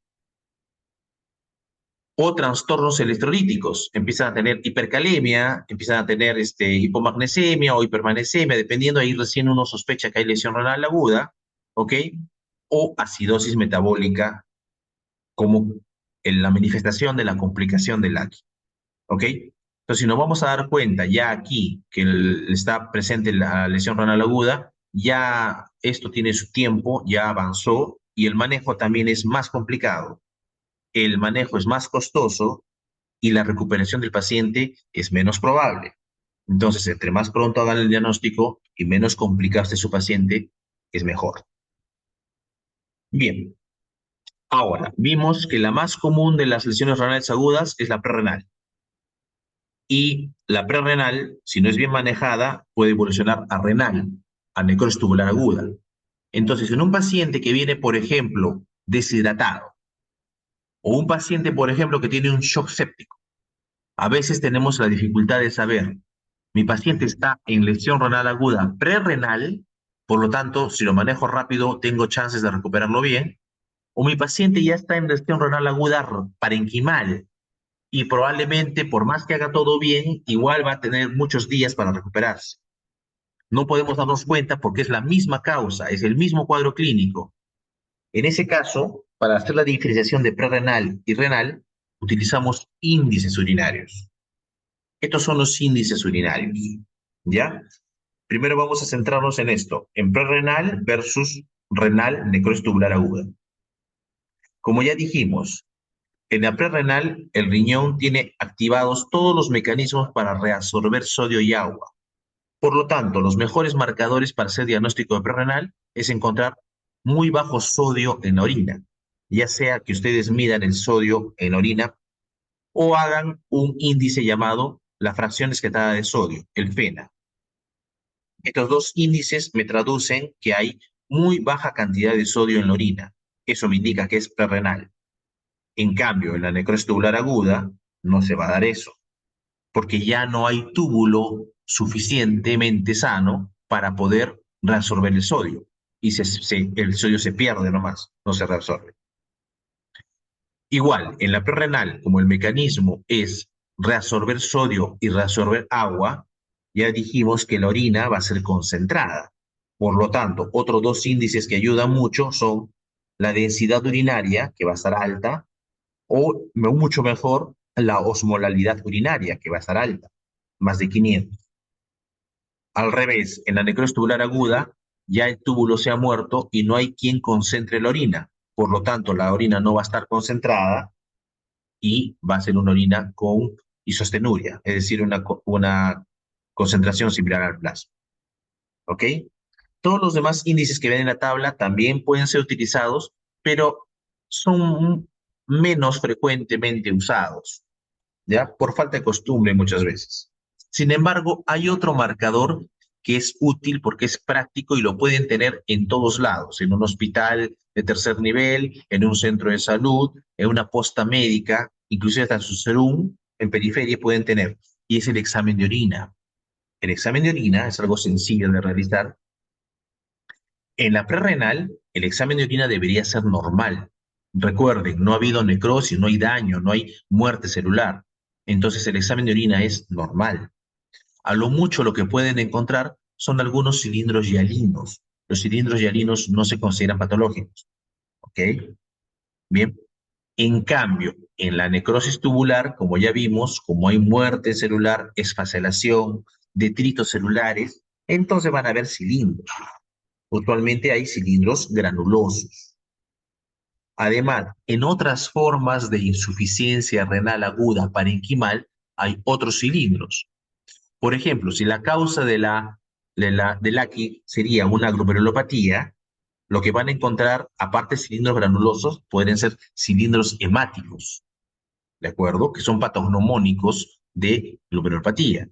O trastornos electrolíticos, empiezan a tener hipercalemia, empiezan a tener hipomagnesemia o hipermagnesemia, dependiendo, ahí recién uno sospecha que hay lesión renal aguda, ¿ok? O acidosis metabólica como en la manifestación de la complicación del AQI, ¿ok? Entonces, si nos vamos a dar cuenta ya aquí que está presente la lesión renal aguda, ya esto tiene su tiempo, ya avanzó y el manejo también es más complicado. El manejo es más costoso y la recuperación del paciente es menos probable. Entonces, entre más pronto hagan el diagnóstico y menos complicado esté su paciente, es mejor. Bien, ahora vimos que la más común de las lesiones renales agudas es la prerrenal. Y la prerrenal, si no es bien manejada, puede evolucionar a renal, a necrosis tubular aguda. Entonces, en un paciente que viene, por ejemplo, deshidratado, o un paciente, por ejemplo, que tiene un shock séptico, a veces tenemos la dificultad de saber, mi paciente está en lesión renal aguda prerrenal, por lo tanto, si lo manejo rápido, tengo chances de recuperarlo bien, o mi paciente ya está en lesión renal aguda parenquimal, y probablemente, por más que haga todo bien, igual va a tener muchos días para recuperarse. No podemos darnos cuenta porque es la misma causa, es el mismo cuadro clínico. En ese caso, para hacer la diferenciación de prerrenal y renal, utilizamos índices urinarios. Estos son los índices urinarios, ¿ya? Primero vamos a centrarnos en esto, en prerrenal versus renal necrosis tubular aguda. Como ya dijimos, en la prerrenal, el riñón tiene activados todos los mecanismos para reabsorber sodio y agua. Por lo tanto, los mejores marcadores para hacer diagnóstico de prerrenal es encontrar muy bajo sodio en la orina, ya sea que ustedes midan el sodio en la orina o hagan un índice llamado la fracción excretada de sodio, el FENA. Estos dos índices me traducen que hay muy baja cantidad de sodio en la orina. Eso me indica que es prerrenal. En cambio, en la necrosis tubular aguda no se va a dar eso, porque ya no hay túbulo suficientemente sano para poder reabsorber el sodio. Y el sodio se pierde nomás, no se reabsorbe. Igual, en la prerrenal, como el mecanismo es reabsorber sodio y reabsorber agua, ya dijimos que la orina va a ser concentrada. Por lo tanto, otros dos índices que ayudan mucho son la densidad urinaria, que va a estar alta, o mucho mejor, la osmolalidad urinaria, que va a estar alta, más de 500. Al revés, en la necrosis tubular aguda, ya el túbulo se ha muerto y no hay quien concentre la orina. Por lo tanto, la orina no va a estar concentrada y va a ser una orina con isostenuria, es decir, una concentración similar al plasma. ¿Ok? Todos los demás índices que ven en la tabla también pueden ser utilizados, pero son menos frecuentemente usados, ¿ya? Por falta de costumbre muchas veces. Sin embargo, hay otro marcador que es útil porque es práctico y lo pueden tener en todos lados, en un hospital de tercer nivel, en un centro de salud, en una posta médica, inclusive hasta en su serum, en periferia pueden tener, y es el examen de orina. El examen de orina es algo sencillo de realizar. En la prerrenal, el examen de orina debería ser normal. Recuerden, no ha habido necrosis, no hay daño, no hay muerte celular. Entonces el examen de orina es normal. A lo mucho lo que pueden encontrar son algunos cilindros hialinos. Los cilindros hialinos no se consideran patológicos. ¿Ok? Bien. En cambio, en la necrosis tubular, como ya vimos, como hay muerte celular, esfacelación, detritos celulares, entonces van a haber cilindros. Usualmente hay cilindros granulosos. Además, en otras formas de insuficiencia renal aguda parenquimal hay otros cilindros. Por ejemplo, si la causa del AQI sería una glomerulopatía, lo que van a encontrar, aparte de cilindros granulosos, pueden ser cilindros hemáticos, ¿de acuerdo? Que son patognomónicos de glomerulopatía.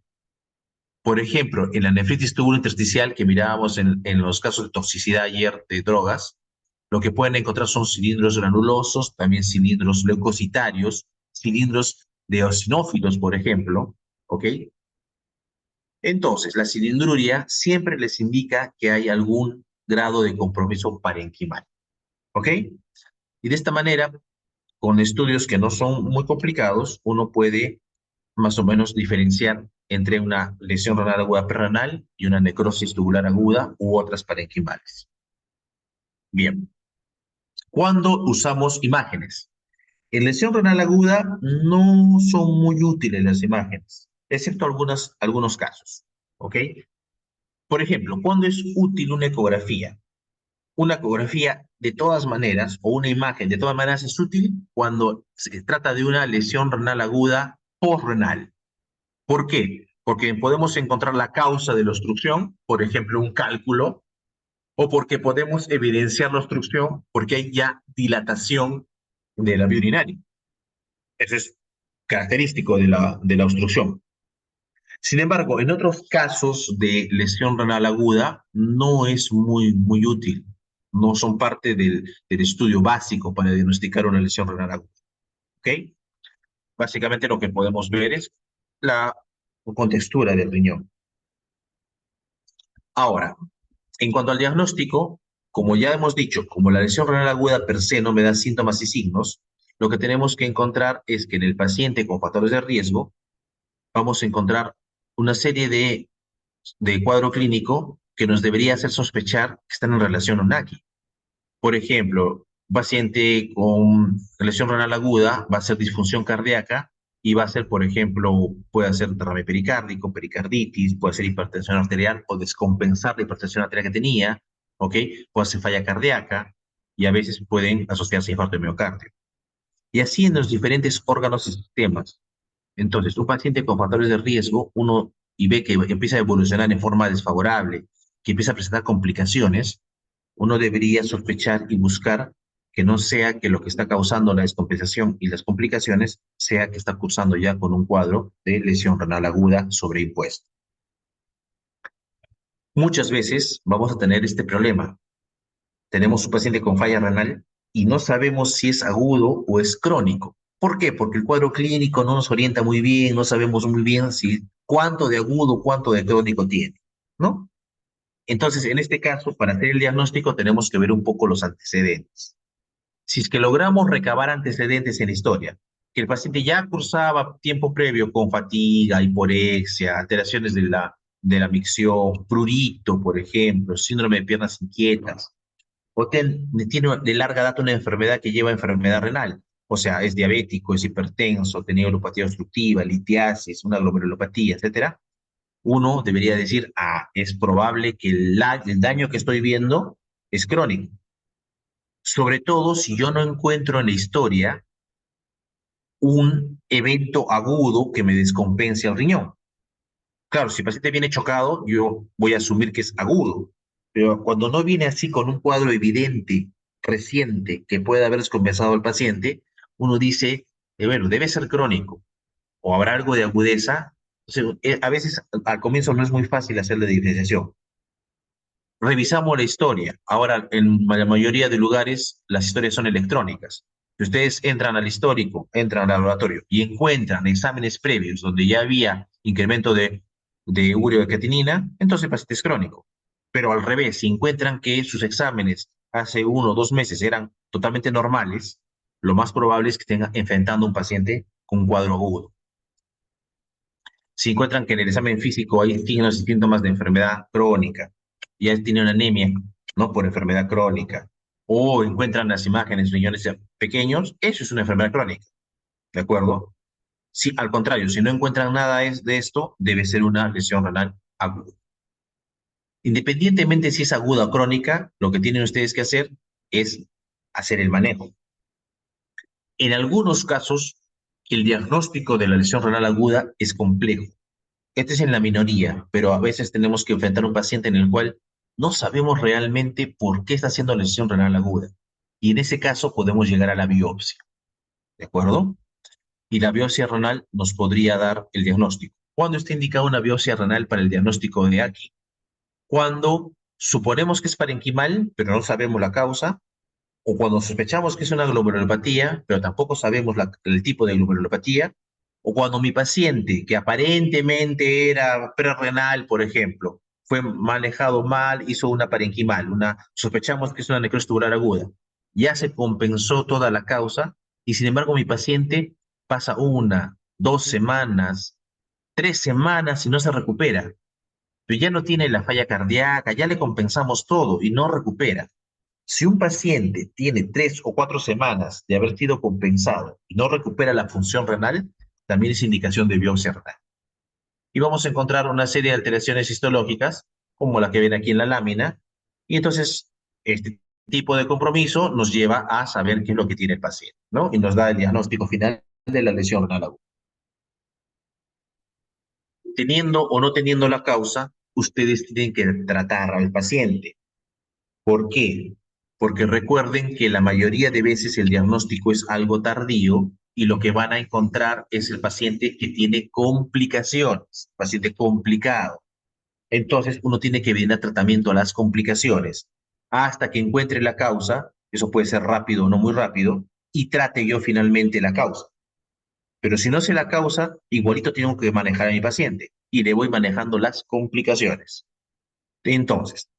Por ejemplo, en la nefritis tubulointersticial que mirábamos en los casos de toxicidad ayer de drogas, lo que pueden encontrar son cilindros granulosos, también cilindros leucocitarios, cilindros de eosinófilos, por ejemplo, ¿ok? Entonces, la cilindruria siempre les indica que hay algún grado de compromiso parenquimal, ¿ok? Y de esta manera, con estudios que no son muy complicados, uno puede más o menos diferenciar entre una lesión renal aguda perrenal y una necrosis tubular aguda u otras parenquimales. Bien, ¿cuándo usamos imágenes? En lesión renal aguda no son muy útiles las imágenes, excepto algunos casos, ¿ok? Por ejemplo, ¿cuándo es útil una ecografía? Una ecografía de todas maneras, o una imagen de todas maneras es útil cuando se trata de una lesión renal aguda postrenal. ¿Por qué? Porque podemos encontrar la causa de la obstrucción, por ejemplo, un cálculo, o porque podemos evidenciar la obstrucción porque hay ya dilatación de la vía urinaria. Eso es característico de la obstrucción. Sin embargo, en otros casos de lesión renal aguda no es muy útil. No son parte del estudio básico para diagnosticar una lesión renal aguda. ¿Ok? Básicamente lo que podemos ver es la contextura del riñón. Ahora, en cuanto al diagnóstico, como ya hemos dicho, como la lesión renal aguda per se no me da síntomas y signos, lo que tenemos que encontrar es que en el paciente con factores de riesgo vamos a encontrar una serie de cuadro clínico que nos debería hacer sospechar que están en relación a un AQI. Por ejemplo, un paciente con lesión renal aguda va a ser disfunción cardíaca y va a ser, por ejemplo, puede ser derrame pericárdico, pericarditis, puede ser hipertensión arterial o descompensar la hipertensión arterial que tenía, ¿ok? Puede ser falla cardíaca y a veces pueden asociarse a infarto de miocardio. Y así en los diferentes órganos y sistemas. Entonces, un paciente con factores de riesgo, uno y ve que empieza a evolucionar en forma desfavorable, que empieza a presentar complicaciones, uno debería sospechar y buscar que no sea que lo que está causando la descompensación y las complicaciones sea que está cursando ya con un cuadro de lesión renal aguda sobreimpuesto. Muchas veces vamos a tener este problema. Tenemos un paciente con falla renal y no sabemos si es agudo o es crónico. ¿Por qué? Porque el cuadro clínico no nos orienta muy bien, no sabemos muy bien si cuánto de agudo, cuánto de crónico tiene, ¿no? Entonces, en este caso, para hacer el diagnóstico tenemos que ver un poco los antecedentes. Si es que logramos recabar antecedentes en la historia, que el paciente ya cursaba tiempo previo con fatiga, hiporexia, alteraciones de la micción, prurito, por ejemplo, síndrome de piernas inquietas, o tiene de larga data una enfermedad que lleva enfermedad renal, o sea, es diabético, es hipertenso, tenía neuropatía obstructiva, litiasis, una glomerulopatía, etcétera, uno debería decir, es probable que el daño que estoy viendo es crónico. Sobre todo si yo no encuentro en la historia un evento agudo que me descompense al riñón. Claro, si el paciente viene chocado, yo voy a asumir que es agudo, pero cuando no viene así con un cuadro evidente, reciente, que pueda haber descompensado al paciente, uno dice, bueno, debe ser crónico o habrá algo de agudeza. O sea, a veces al comienzo no es muy fácil hacer la diferenciación. Revisamos la historia. Ahora, en la mayoría de lugares, las historias son electrónicas. Si ustedes entran al histórico, entran al laboratorio y encuentran exámenes previos donde ya había incremento de ureocatequinina, entonces el paciente es crónico. Pero al revés, si encuentran que sus exámenes hace 1 o 2 meses eran totalmente normales, lo más probable es que estén enfrentando a un paciente con un cuadro agudo. Si encuentran que en el examen físico hay signos y síntomas de enfermedad crónica, ya tiene una anemia, ¿no? Por enfermedad crónica, o encuentran las imágenes riñones pequeños, eso es una enfermedad crónica, ¿de acuerdo? Si, al contrario, si no encuentran nada de esto, debe ser una lesión renal aguda. Independientemente si es aguda o crónica, lo que tienen ustedes que hacer es hacer el manejo. En algunos casos, el diagnóstico de la lesión renal aguda es complejo. Este es en la minoría, pero a veces tenemos que enfrentar a un paciente en el cual no sabemos realmente por qué está haciendo lesión renal aguda. Y en ese caso podemos llegar a la biopsia, ¿de acuerdo? Y la biopsia renal nos podría dar el diagnóstico. ¿Cuándo está indicada una biopsia renal para el diagnóstico de AQI? Cuando suponemos que es parenquimal, pero no sabemos la causa, o cuando sospechamos que es una glomerulopatía, pero tampoco sabemos el tipo de glomerulopatía, o cuando mi paciente, que aparentemente era prerrenal, por ejemplo, fue manejado mal, hizo una parenquimal, sospechamos que es una necrosis tubular aguda, ya se compensó toda la causa, y sin embargo mi paciente pasa 1, 2 semanas, 3 semanas y no se recupera, pero ya no tiene la falla cardíaca, ya le compensamos todo y no recupera. Si un paciente tiene 3 o 4 semanas de haber sido compensado y no recupera la función renal, también es indicación de biopsia renal. Y vamos a encontrar una serie de alteraciones histológicas, como la que ven aquí en la lámina, y entonces este tipo de compromiso nos lleva a saber qué es lo que tiene el paciente, ¿no? Y nos da el diagnóstico final de la lesión renal aguda. Teniendo o no teniendo la causa, ustedes tienen que tratar al paciente. ¿Por qué? Porque recuerden que la mayoría de veces el diagnóstico es algo tardío y lo que van a encontrar es el paciente que tiene complicaciones, paciente complicado. Entonces uno tiene que venir a tratamiento a las complicaciones hasta que encuentre la causa, eso puede ser rápido o no muy rápido, y trate yo finalmente la causa. Pero si no sé la causa, igualito tengo que manejar a mi paciente y le voy manejando las complicaciones. Entonces,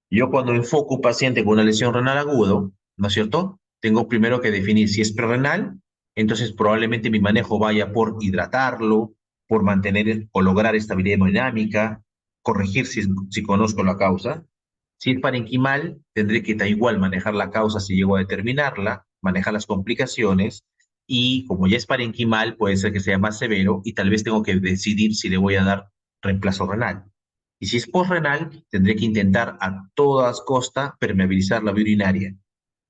yo cuando enfoco un paciente con una lesión renal agudo, ¿no es cierto? Tengo primero que definir si es prerrenal, entonces probablemente mi manejo vaya por hidratarlo, por mantener o lograr estabilidad hemodinámica, corregir si conozco la causa. Si es parenquimal, tendré que da igual manejar la causa si llego a determinarla, manejar las complicaciones, y como ya es parenquimal, puede ser que sea más severo y tal vez tengo que decidir si le voy a dar reemplazo renal. Y si es posrenal, tendré que intentar a todas costas permeabilizar la vía urinaria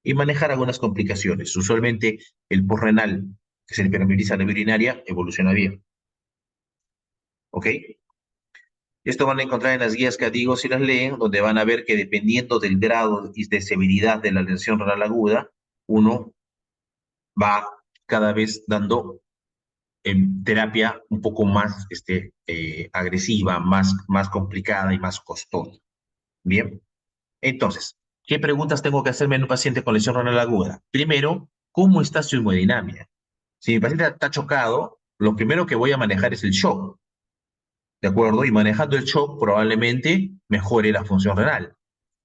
y manejar algunas complicaciones. Usualmente el posrenal que se le permeabiliza la vía urinaria evoluciona bien. ¿Ok? Esto van a encontrar en las guías que digo si las leen, donde van a ver que dependiendo del grado y de severidad de la lesión renal aguda, uno va cada vez dando terapia un poco más agresiva, más complicada y más costosa. Bien. Entonces, ¿qué preguntas tengo que hacerme en un paciente con lesión renal aguda? Primero, ¿cómo está su hemodinamia? Si mi paciente está chocado, lo primero que voy a manejar es el shock, ¿de acuerdo? Y manejando el shock probablemente mejore la función renal.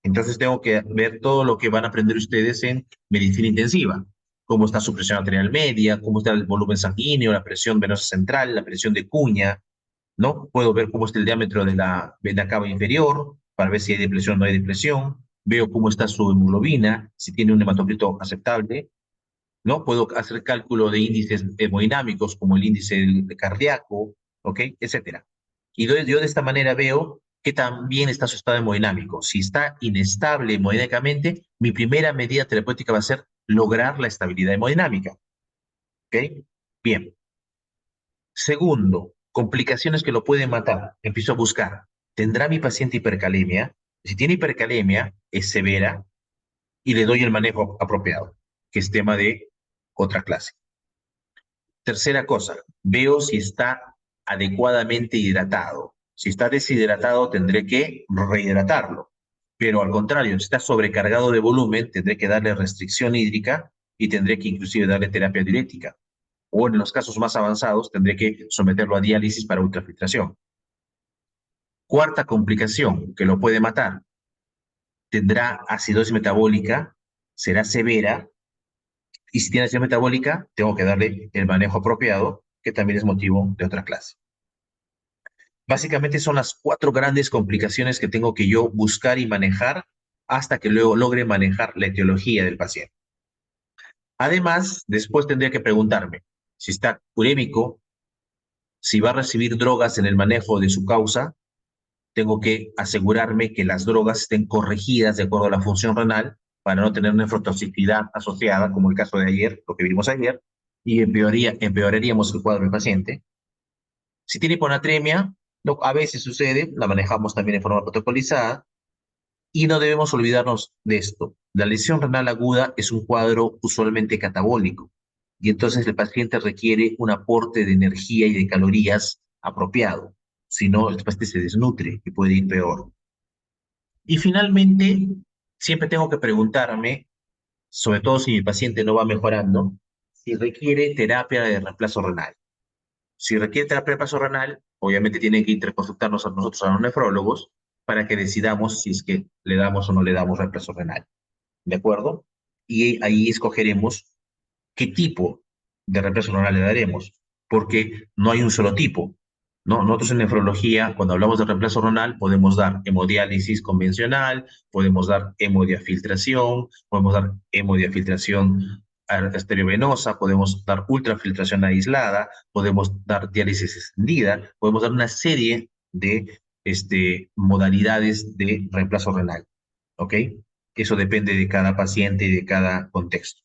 Entonces tengo que ver todo lo que van a aprender ustedes en medicina intensiva. Cómo está su presión arterial media, cómo está el volumen sanguíneo, la presión venosa central, la presión de cuña, ¿no? Puedo ver cómo está el diámetro de la vena cava inferior para ver si hay depresión o no hay depresión. Veo cómo está su hemoglobina, si tiene un hematocrito aceptable, ¿no? Puedo hacer cálculo de índices hemodinámicos como el índice de cardíaco, ¿ok? Etcétera. Y yo de esta manera veo que también está su estado hemodinámico. Si está inestable hemodinámicamente, mi primera medida terapéutica va a ser lograr la estabilidad hemodinámica, ¿ok? Bien. Segundo, complicaciones que lo pueden matar. Empiezo a buscar. ¿Tendrá mi paciente hipercalemia? Si tiene hipercalemia, es severa y le doy el manejo apropiado, que es tema de otra clase. Tercera cosa, veo si está adecuadamente hidratado. Si está deshidratado, tendré que rehidratarlo. Pero al contrario, si está sobrecargado de volumen, tendré que darle restricción hídrica y tendré que inclusive darle terapia diurética. O en los casos más avanzados, tendré que someterlo a diálisis para ultrafiltración. Cuarta complicación que lo puede matar, tendrá acidosis metabólica, será severa, y si tiene acidosis metabólica, tengo que darle el manejo apropiado, que también es motivo de otra clase. Básicamente son las 4 grandes complicaciones que tengo que yo buscar y manejar hasta que luego logre manejar la etiología del paciente. Además, después tendría que preguntarme si está urémico, si va a recibir drogas en el manejo de su causa. Tengo que asegurarme que las drogas estén corregidas de acuerdo a la función renal para no tener nefrotoxicidad asociada, como el caso de ayer, lo que vimos ayer, y empeoraríamos el cuadro del paciente. Si tiene hiponatremia, a veces sucede, la manejamos también en forma protocolizada, y no debemos olvidarnos de esto. La lesión renal aguda es un cuadro usualmente catabólico, y entonces el paciente requiere un aporte de energía y de calorías apropiado. Si no, el paciente se desnutre y puede ir peor. Y finalmente, siempre tengo que preguntarme, sobre todo si mi paciente no va mejorando, si requiere terapia de reemplazo renal. Si requiere terapia de reemplazo renal, obviamente tienen que interconsultarnos a nosotros, a los nefrólogos, para que decidamos si es que le damos o no le damos reemplazo renal. ¿De acuerdo? Y ahí escogeremos qué tipo de reemplazo renal le daremos, porque no hay un solo tipo. ¿no? Nosotros en nefrología, cuando hablamos de reemplazo renal, podemos dar hemodiálisis convencional, podemos dar hemodiafiltración, podemos dar hemodiafiltración arteriovenosa, podemos dar ultrafiltración aislada, podemos dar diálisis extendida, podemos dar una serie de modalidades de reemplazo renal, ¿ok? Eso depende de cada paciente y de cada contexto.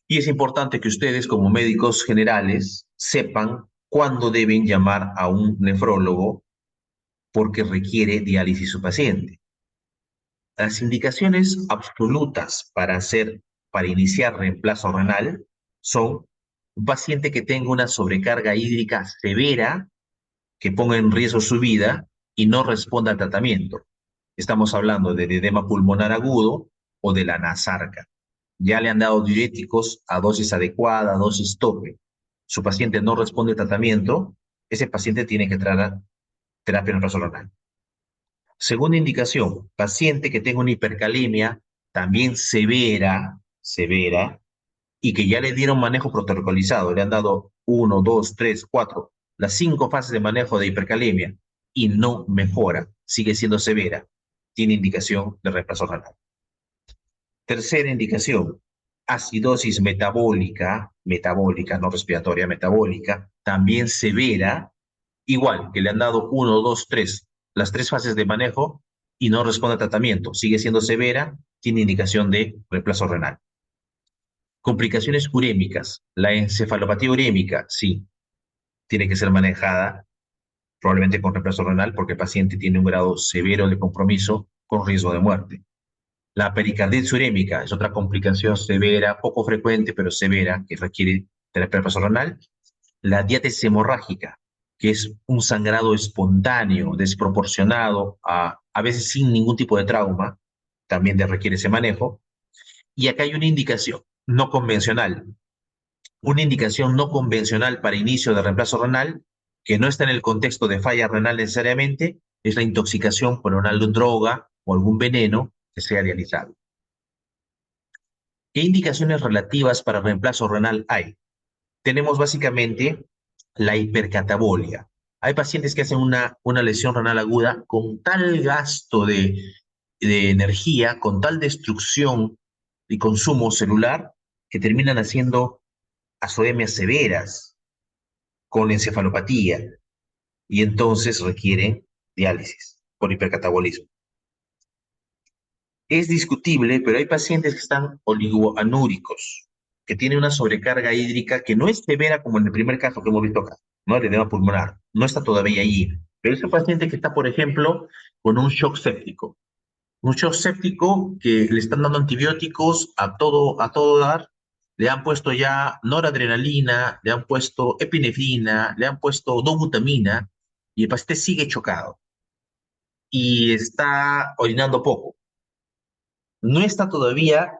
Y es importante que ustedes, como médicos generales, sepan cuándo deben llamar a un nefrólogo porque requiere diálisis su paciente. Las indicaciones absolutas para iniciar reemplazo renal son un paciente que tenga una sobrecarga hídrica severa, que ponga en riesgo su vida y no responda al tratamiento. Estamos hablando del edema pulmonar agudo o de la nasarca. Ya le han dado diuréticos a dosis adecuada, dosis tope. Su paciente no responde al tratamiento, ese paciente tiene que tratar terapia renal. Segunda indicación, paciente que tenga una hipercalemia también severa, y que ya le dieron manejo protocolizado, le han dado 1, 2, 3, 4, las 5 fases de manejo de hipercalemia y no mejora, sigue siendo severa, tiene indicación de reemplazo renal. Tercera indicación, acidosis metabólica, no respiratoria, metabólica, también severa, igual que le han dado 1, 2, 3, las 3 fases de manejo y no responde al tratamiento, sigue siendo severa, tiene indicación de reemplazo renal. Complicaciones urémicas, la encefalopatía urémica, sí, tiene que ser manejada probablemente con reemplazo renal porque el paciente tiene un grado severo de compromiso con riesgo de muerte. La pericarditis urémica es otra complicación severa, poco frecuente, pero severa, que requiere terapia renal. La diátesis hemorrágica, que es un sangrado espontáneo, desproporcionado, a veces sin ningún tipo de trauma, también requiere ese manejo. Y acá hay una indicación no convencional. Una indicación no convencional para inicio de reemplazo renal, que no está en el contexto de falla renal necesariamente, es la intoxicación por una droga o algún veneno que sea dializado. ¿Qué indicaciones relativas para reemplazo renal hay? Tenemos básicamente la hipercatabolia. Hay pacientes que hacen una lesión renal aguda con tal gasto de energía, con tal destrucción y consumo celular, que terminan haciendo azodemias severas con encefalopatía y entonces requieren diálisis por hipercatabolismo. Es discutible, pero hay pacientes que están oligoanúricos, que tienen una sobrecarga hídrica que no es severa como en el primer caso que hemos visto acá, ¿no? El edema pulmonar, no está todavía allí. Pero es un paciente que está, por ejemplo, con un shock séptico que le están dando antibióticos a todo dar, le han puesto ya noradrenalina, le han puesto epinefrina, le han puesto dobutamina, y el paciente sigue chocado y está orinando poco. No está todavía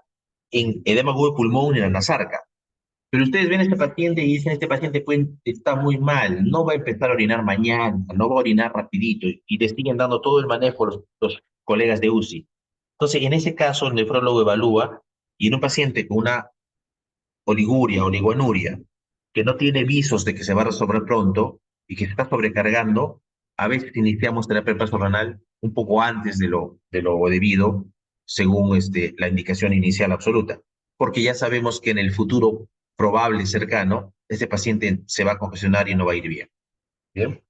en edema agudo de pulmón ni en la nasarca. Pero ustedes ven a este paciente y dicen, este paciente está muy mal, no va a empezar a orinar mañana, no va a orinar rapidito, y le siguen dando todo el manejo los colegas de UCI. Entonces, en ese caso, el nefrólogo evalúa, y en un paciente con una oliguria, oligoanuria, que no tiene visos de que se va a resolver pronto y que se está sobrecargando, a veces iniciamos terapia renal un poco antes de lo debido, según la indicación inicial absoluta, porque ya sabemos que en el futuro probable cercano, este paciente se va a congestionar y no va a ir bien. ¿Bien?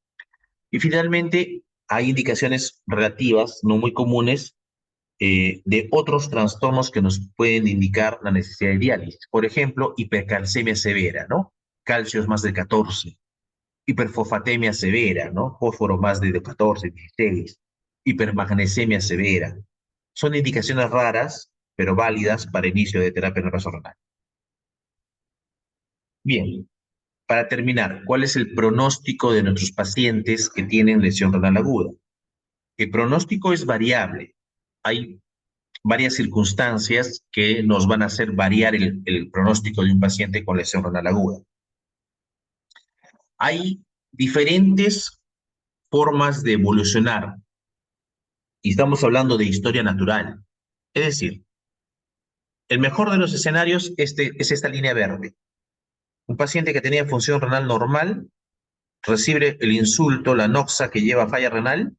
Y finalmente, hay indicaciones relativas, no muy comunes, de otros trastornos que nos pueden indicar la necesidad de diálisis. Por ejemplo, hipercalcemia severa, ¿no? Calcios más de 14. Hiperfosfatemia severa, ¿no? Fósforo más de 14, 16. Hipermagnesemia severa. Son indicaciones raras, pero válidas para inicio de terapia renal. Bien, para terminar, ¿cuál es el pronóstico de nuestros pacientes que tienen lesión renal aguda? El pronóstico es variable. Hay varias circunstancias que nos van a hacer variar el pronóstico de un paciente con lesión renal aguda. Hay diferentes formas de evolucionar y estamos hablando de historia natural. Es decir, el mejor de los escenarios es esta línea verde. Un paciente que tenía función renal normal recibe el insulto, la noxa que lleva falla renal,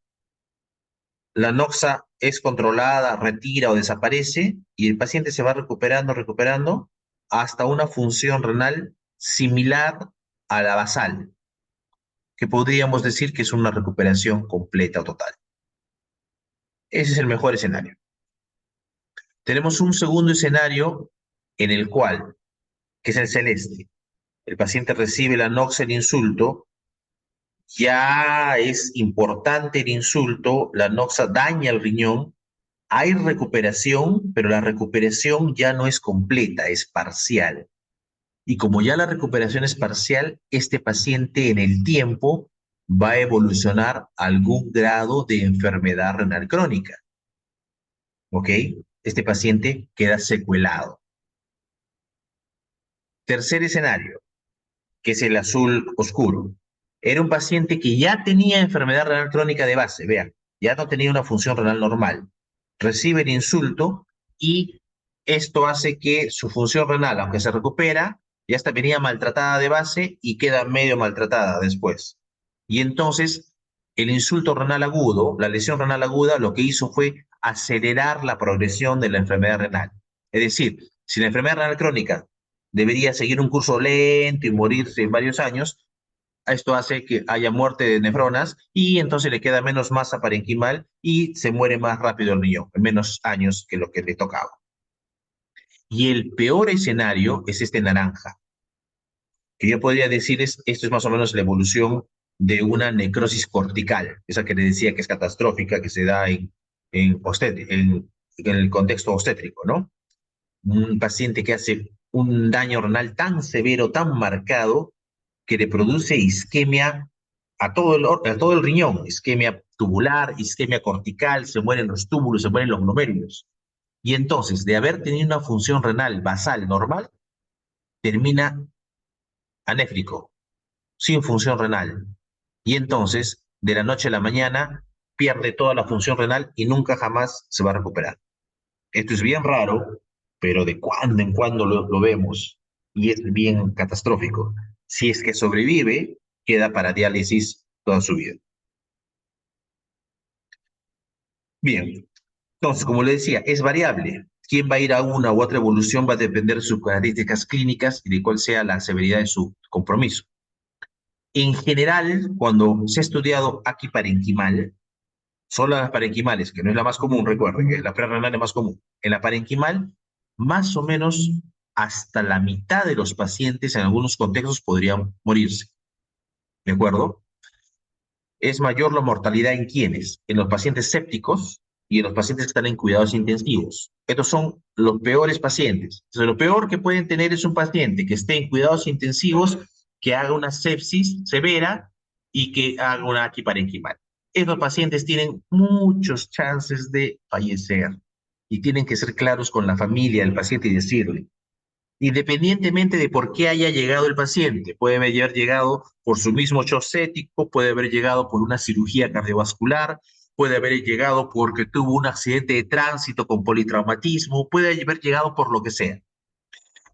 la noxa es controlada, retira o desaparece y el paciente se va recuperando, recuperando hasta una función renal similar a la basal, que podríamos decir que es una recuperación completa o total. Ese es el mejor escenario. Tenemos un segundo escenario en el cual, que es el celeste, el paciente recibe la noxa, el insulto, ya es importante el insulto, la noxa daña el riñón, hay recuperación, pero la recuperación ya no es completa, es parcial. Y como ya la recuperación es parcial, este paciente en el tiempo va a evolucionar a algún grado de enfermedad renal crónica, ¿ok? Este paciente queda secuelado. Tercer escenario, que es el azul oscuro. Era un paciente que ya tenía enfermedad renal crónica de base, vean, ya no tenía una función renal normal. Recibe el insulto y esto hace que su función renal, aunque se recupera, ya está, venía maltratada de base y queda medio maltratada después. Y entonces, el insulto renal agudo, la lesión renal aguda, lo que hizo fue acelerar la progresión de la enfermedad renal. Es decir, si la enfermedad renal crónica debería seguir un curso lento y morirse en varios años, esto hace que haya muerte de nefronas y entonces le queda menos masa parenquimal y se muere más rápido el riñón, en menos años que lo que le tocaba. Y el peor escenario es este naranja, que yo podría decir esto es más o menos la evolución de una necrosis cortical, esa que le decía que es catastrófica, que se da en el contexto obstétrico, ¿no? Un paciente que hace un daño renal tan severo, tan marcado, que le produce isquemia a todo el riñón, isquemia tubular, isquemia cortical, se mueren los túbulos, se mueren los glomérulos. Y entonces, de haber tenido una función renal basal normal, termina anéfrico, sin función renal. Y entonces, de la noche a la mañana, pierde toda la función renal y nunca jamás se va a recuperar. Esto es bien raro, pero de cuando en cuando lo vemos y es bien catastrófico. Si es que sobrevive, queda para diálisis toda su vida. Bien, entonces, como le decía, es variable. Quién va a ir a una u otra evolución va a depender de sus características clínicas y de cuál sea la severidad de su compromiso. En general, cuando se ha estudiado aquí parenquimal, solo las parenquimales, que no es la más común, recuerden que la prerrenal es más común. En la parenquimal, más o menos hasta la mitad de los pacientes en algunos contextos podrían morirse. ¿De acuerdo? Es mayor la mortalidad en quienes, en los pacientes sépticos y en los pacientes que están en cuidados intensivos. Estos son los peores pacientes. Entonces, lo peor que pueden tener es un paciente que esté en cuidados intensivos, que haga una sepsis severa y que haga una parenquimal. Estos pacientes tienen muchos chances de fallecer y tienen que ser claros con la familia del paciente y decirle, independientemente de por qué haya llegado el paciente. Puede haber llegado por su mismo shock séptico, puede haber llegado por una cirugía cardiovascular, puede haber llegado porque tuvo un accidente de tránsito con politraumatismo, puede haber llegado por lo que sea.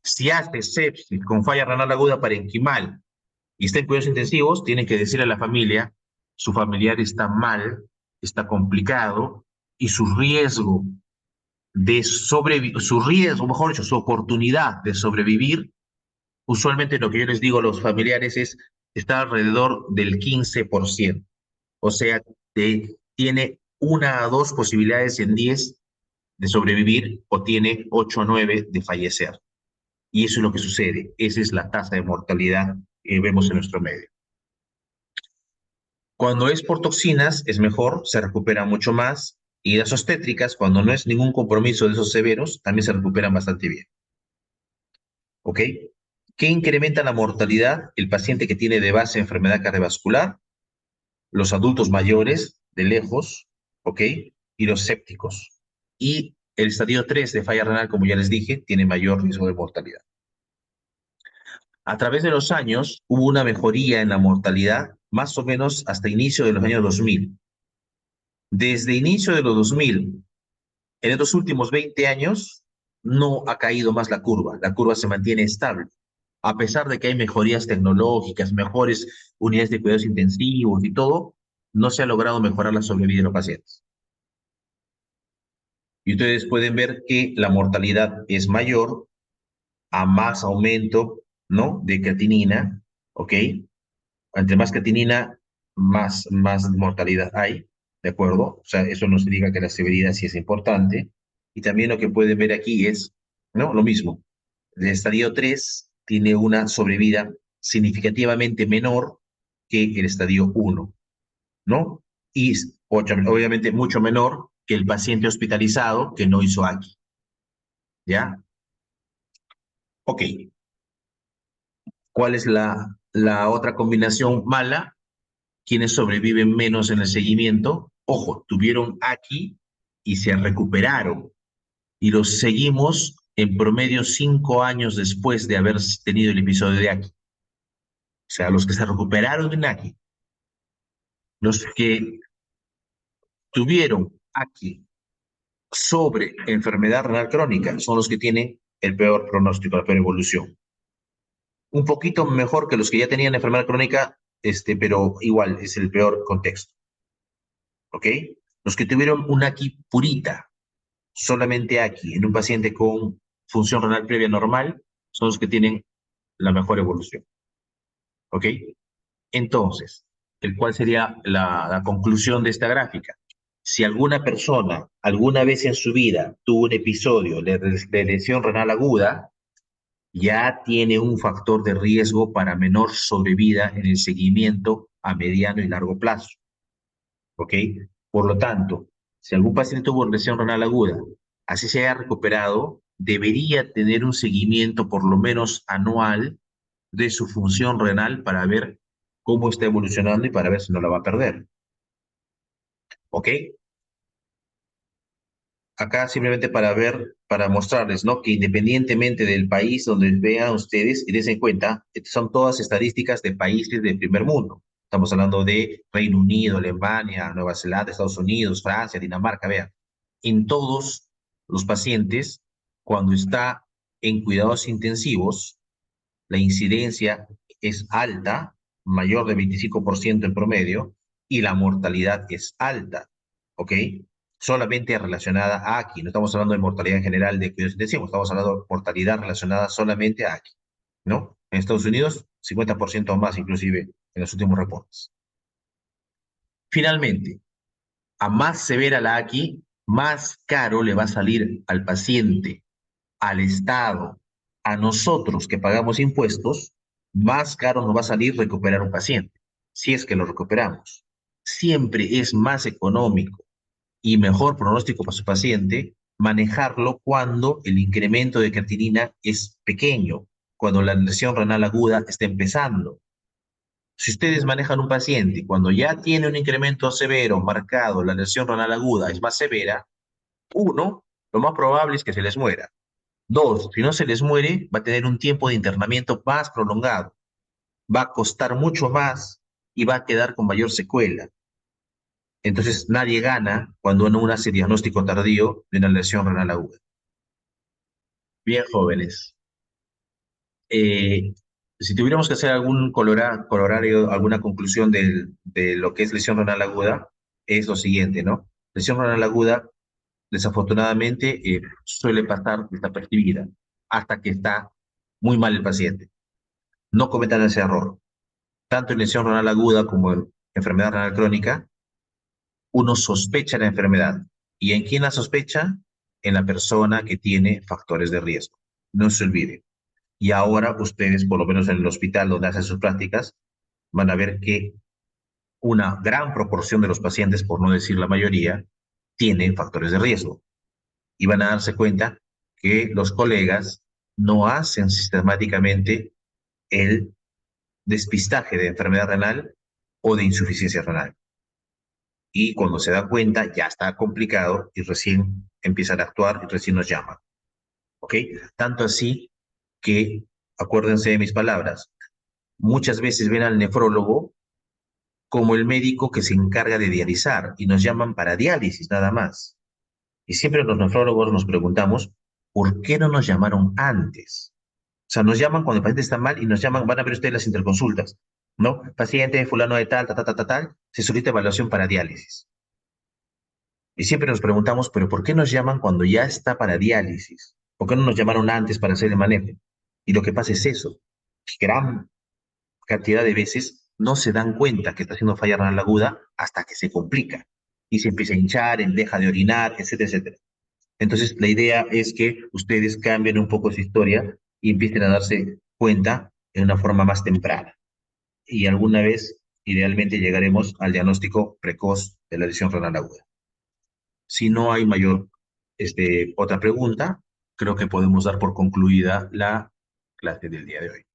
Si hace sepsis con falla renal aguda parenquimal y está en cuidados intensivos, tienen que decirle a la familia, su familiar está mal, está complicado y su riesgo de sobrevivir, su riesgo, mejor dicho, su oportunidad de sobrevivir. Usualmente lo que yo les digo a los familiares es, está alrededor del 15%. O sea, tiene una o dos posibilidades en 10 de sobrevivir o tiene 8 o 9 de fallecer. Y eso es lo que sucede. Esa es la tasa de mortalidad que vemos en nuestro medio. Cuando es por toxinas, es mejor, se recupera mucho más. Y las obstétricas, cuando no es ningún compromiso de esos severos, también se recuperan bastante bien. ¿Ok? ¿Qué incrementa la mortalidad? El paciente que tiene de base enfermedad cardiovascular, los adultos mayores, de lejos, ¿ok? Y los sépticos. Y el estadio 3 de falla renal, como ya les dije, tiene mayor riesgo de mortalidad. A través de los años hubo una mejoría en la mortalidad, más o menos hasta inicio de los años 2000. Desde inicio de los 2000, en estos últimos 20 años, no ha caído más la curva se mantiene estable. A pesar de que hay mejorías tecnológicas, mejores unidades de cuidados intensivos y todo, no se ha logrado mejorar la sobrevida de los pacientes. Y ustedes pueden ver que la mortalidad es mayor a más aumento, ¿no? De creatinina, ¿ok? Entre más creatinina, más mortalidad hay, ¿de acuerdo? O sea, eso nos indica que la severidad sí es importante. Y también lo que pueden ver aquí es, ¿no? Lo mismo. El estadio 3 tiene una sobrevida significativamente menor que el estadio 1, ¿no? Y obviamente mucho menor que el paciente hospitalizado que no hizo aquí, ¿ya? Ok. ¿Cuál es la otra combinación mala? Quienes sobreviven menos en el seguimiento, ojo, tuvieron aquí y se recuperaron. Y los seguimos en promedio 5 años después de haber tenido el episodio de aquí. O sea, los que se recuperaron de aquí, los que tuvieron aquí sobre enfermedad renal crónica, son los que tienen el peor pronóstico, la peor evolución. Un poquito mejor que los que ya tenían enfermedad crónica, pero igual es el peor contexto. ¿Ok? Los que tuvieron una aquí purita, solamente aquí, en un paciente con función renal previa normal, son los que tienen la mejor evolución. ¿Ok? Entonces, ¿cuál sería la conclusión de esta gráfica? Si alguna persona alguna vez en su vida tuvo un episodio de lesión renal aguda, ya tiene un factor de riesgo para menor sobrevida en el seguimiento a mediano y largo plazo. ¿Ok? Por lo tanto, si algún paciente tuvo lesión renal aguda, así se haya recuperado, debería tener un seguimiento por lo menos anual de su función renal para ver cómo está evolucionando y para ver si no la va a perder. ¿Ok? Acá simplemente para ver, para mostrarles, ¿no? Que independientemente del país donde vean ustedes, y den en cuenta, son todas estadísticas de países del primer mundo. Estamos hablando de Reino Unido, Alemania, Nueva Zelanda, Estados Unidos, Francia, Dinamarca, vean. En todos los pacientes, cuando está en cuidados intensivos, la incidencia es alta, mayor de 25% en promedio, y la mortalidad es alta, ¿ok? Solamente relacionada a aquí, no estamos hablando de mortalidad en general de cuidados intensivos, estamos hablando de mortalidad relacionada solamente a aquí, ¿no? En Estados Unidos, 50% más inclusive en los últimos reportes. Finalmente, a más severa la aquí, más caro le va a salir al paciente, al Estado, a nosotros que pagamos impuestos, más caro nos va a salir recuperar un paciente, si es que lo recuperamos. Siempre es más económico y mejor pronóstico para su paciente manejarlo cuando el incremento de creatinina es pequeño, cuando la lesión renal aguda está empezando. Si ustedes manejan un paciente cuando ya tiene un incremento severo marcado, la lesión renal aguda es más severa, uno, lo más probable es que se les muera. Dos, si no se les muere, va a tener un tiempo de internamiento más prolongado, va a costar mucho más y va a quedar con mayor secuela. Entonces, nadie gana cuando uno hace diagnóstico tardío de una lesión renal aguda. Bien, jóvenes. Eh, si tuviéramos que hacer algún colorario, alguna conclusión de lo que es lesión renal aguda, es lo siguiente, ¿no? Lesión renal aguda, desafortunadamente, suele pasar desapercibida hasta que está muy mal el paciente. No cometan ese error. Tanto en lesión renal aguda como en enfermedad renal crónica, uno sospecha la enfermedad. ¿Y en quién la sospecha? En la persona que tiene factores de riesgo. No se olvide. Y ahora ustedes, por lo menos en el hospital donde hacen sus prácticas, van a ver que una gran proporción de los pacientes, por no decir la mayoría, tiene factores de riesgo. Y van a darse cuenta que los colegas no hacen sistemáticamente el despistaje de enfermedad renal o de insuficiencia renal. Y cuando se da cuenta ya está complicado y recién empiezan a actuar y recién nos llaman. ¿Ok? Tanto así que, acuérdense de mis palabras, muchas veces ven al nefrólogo como el médico que se encarga de dializar y nos llaman para diálisis nada más. Y siempre los nefrólogos nos preguntamos, ¿por qué no nos llamaron antes? sea, nos llaman cuando el paciente está mal y nos llaman, van a ver ustedes las interconsultas, ¿no? Paciente fulano de tal, tal, se solicita evaluación para diálisis. Y siempre nos preguntamos, ¿pero por qué nos llaman cuando ya está para diálisis? ¿Por qué no nos llamaron antes para hacer el manejo? Y lo que pasa es eso, que gran cantidad de veces no se dan cuenta que está haciendo falla renal aguda hasta que se complica y se empieza a hinchar, deja de orinar, etcétera, etcétera. Entonces, la idea es que ustedes cambien un poco su historia y empiecen a darse cuenta en una forma más temprana. Y alguna vez, idealmente, llegaremos al diagnóstico precoz de la lesión renal aguda. Si no hay mayor, otra pregunta, creo que podemos dar por concluida la clase del día de hoy.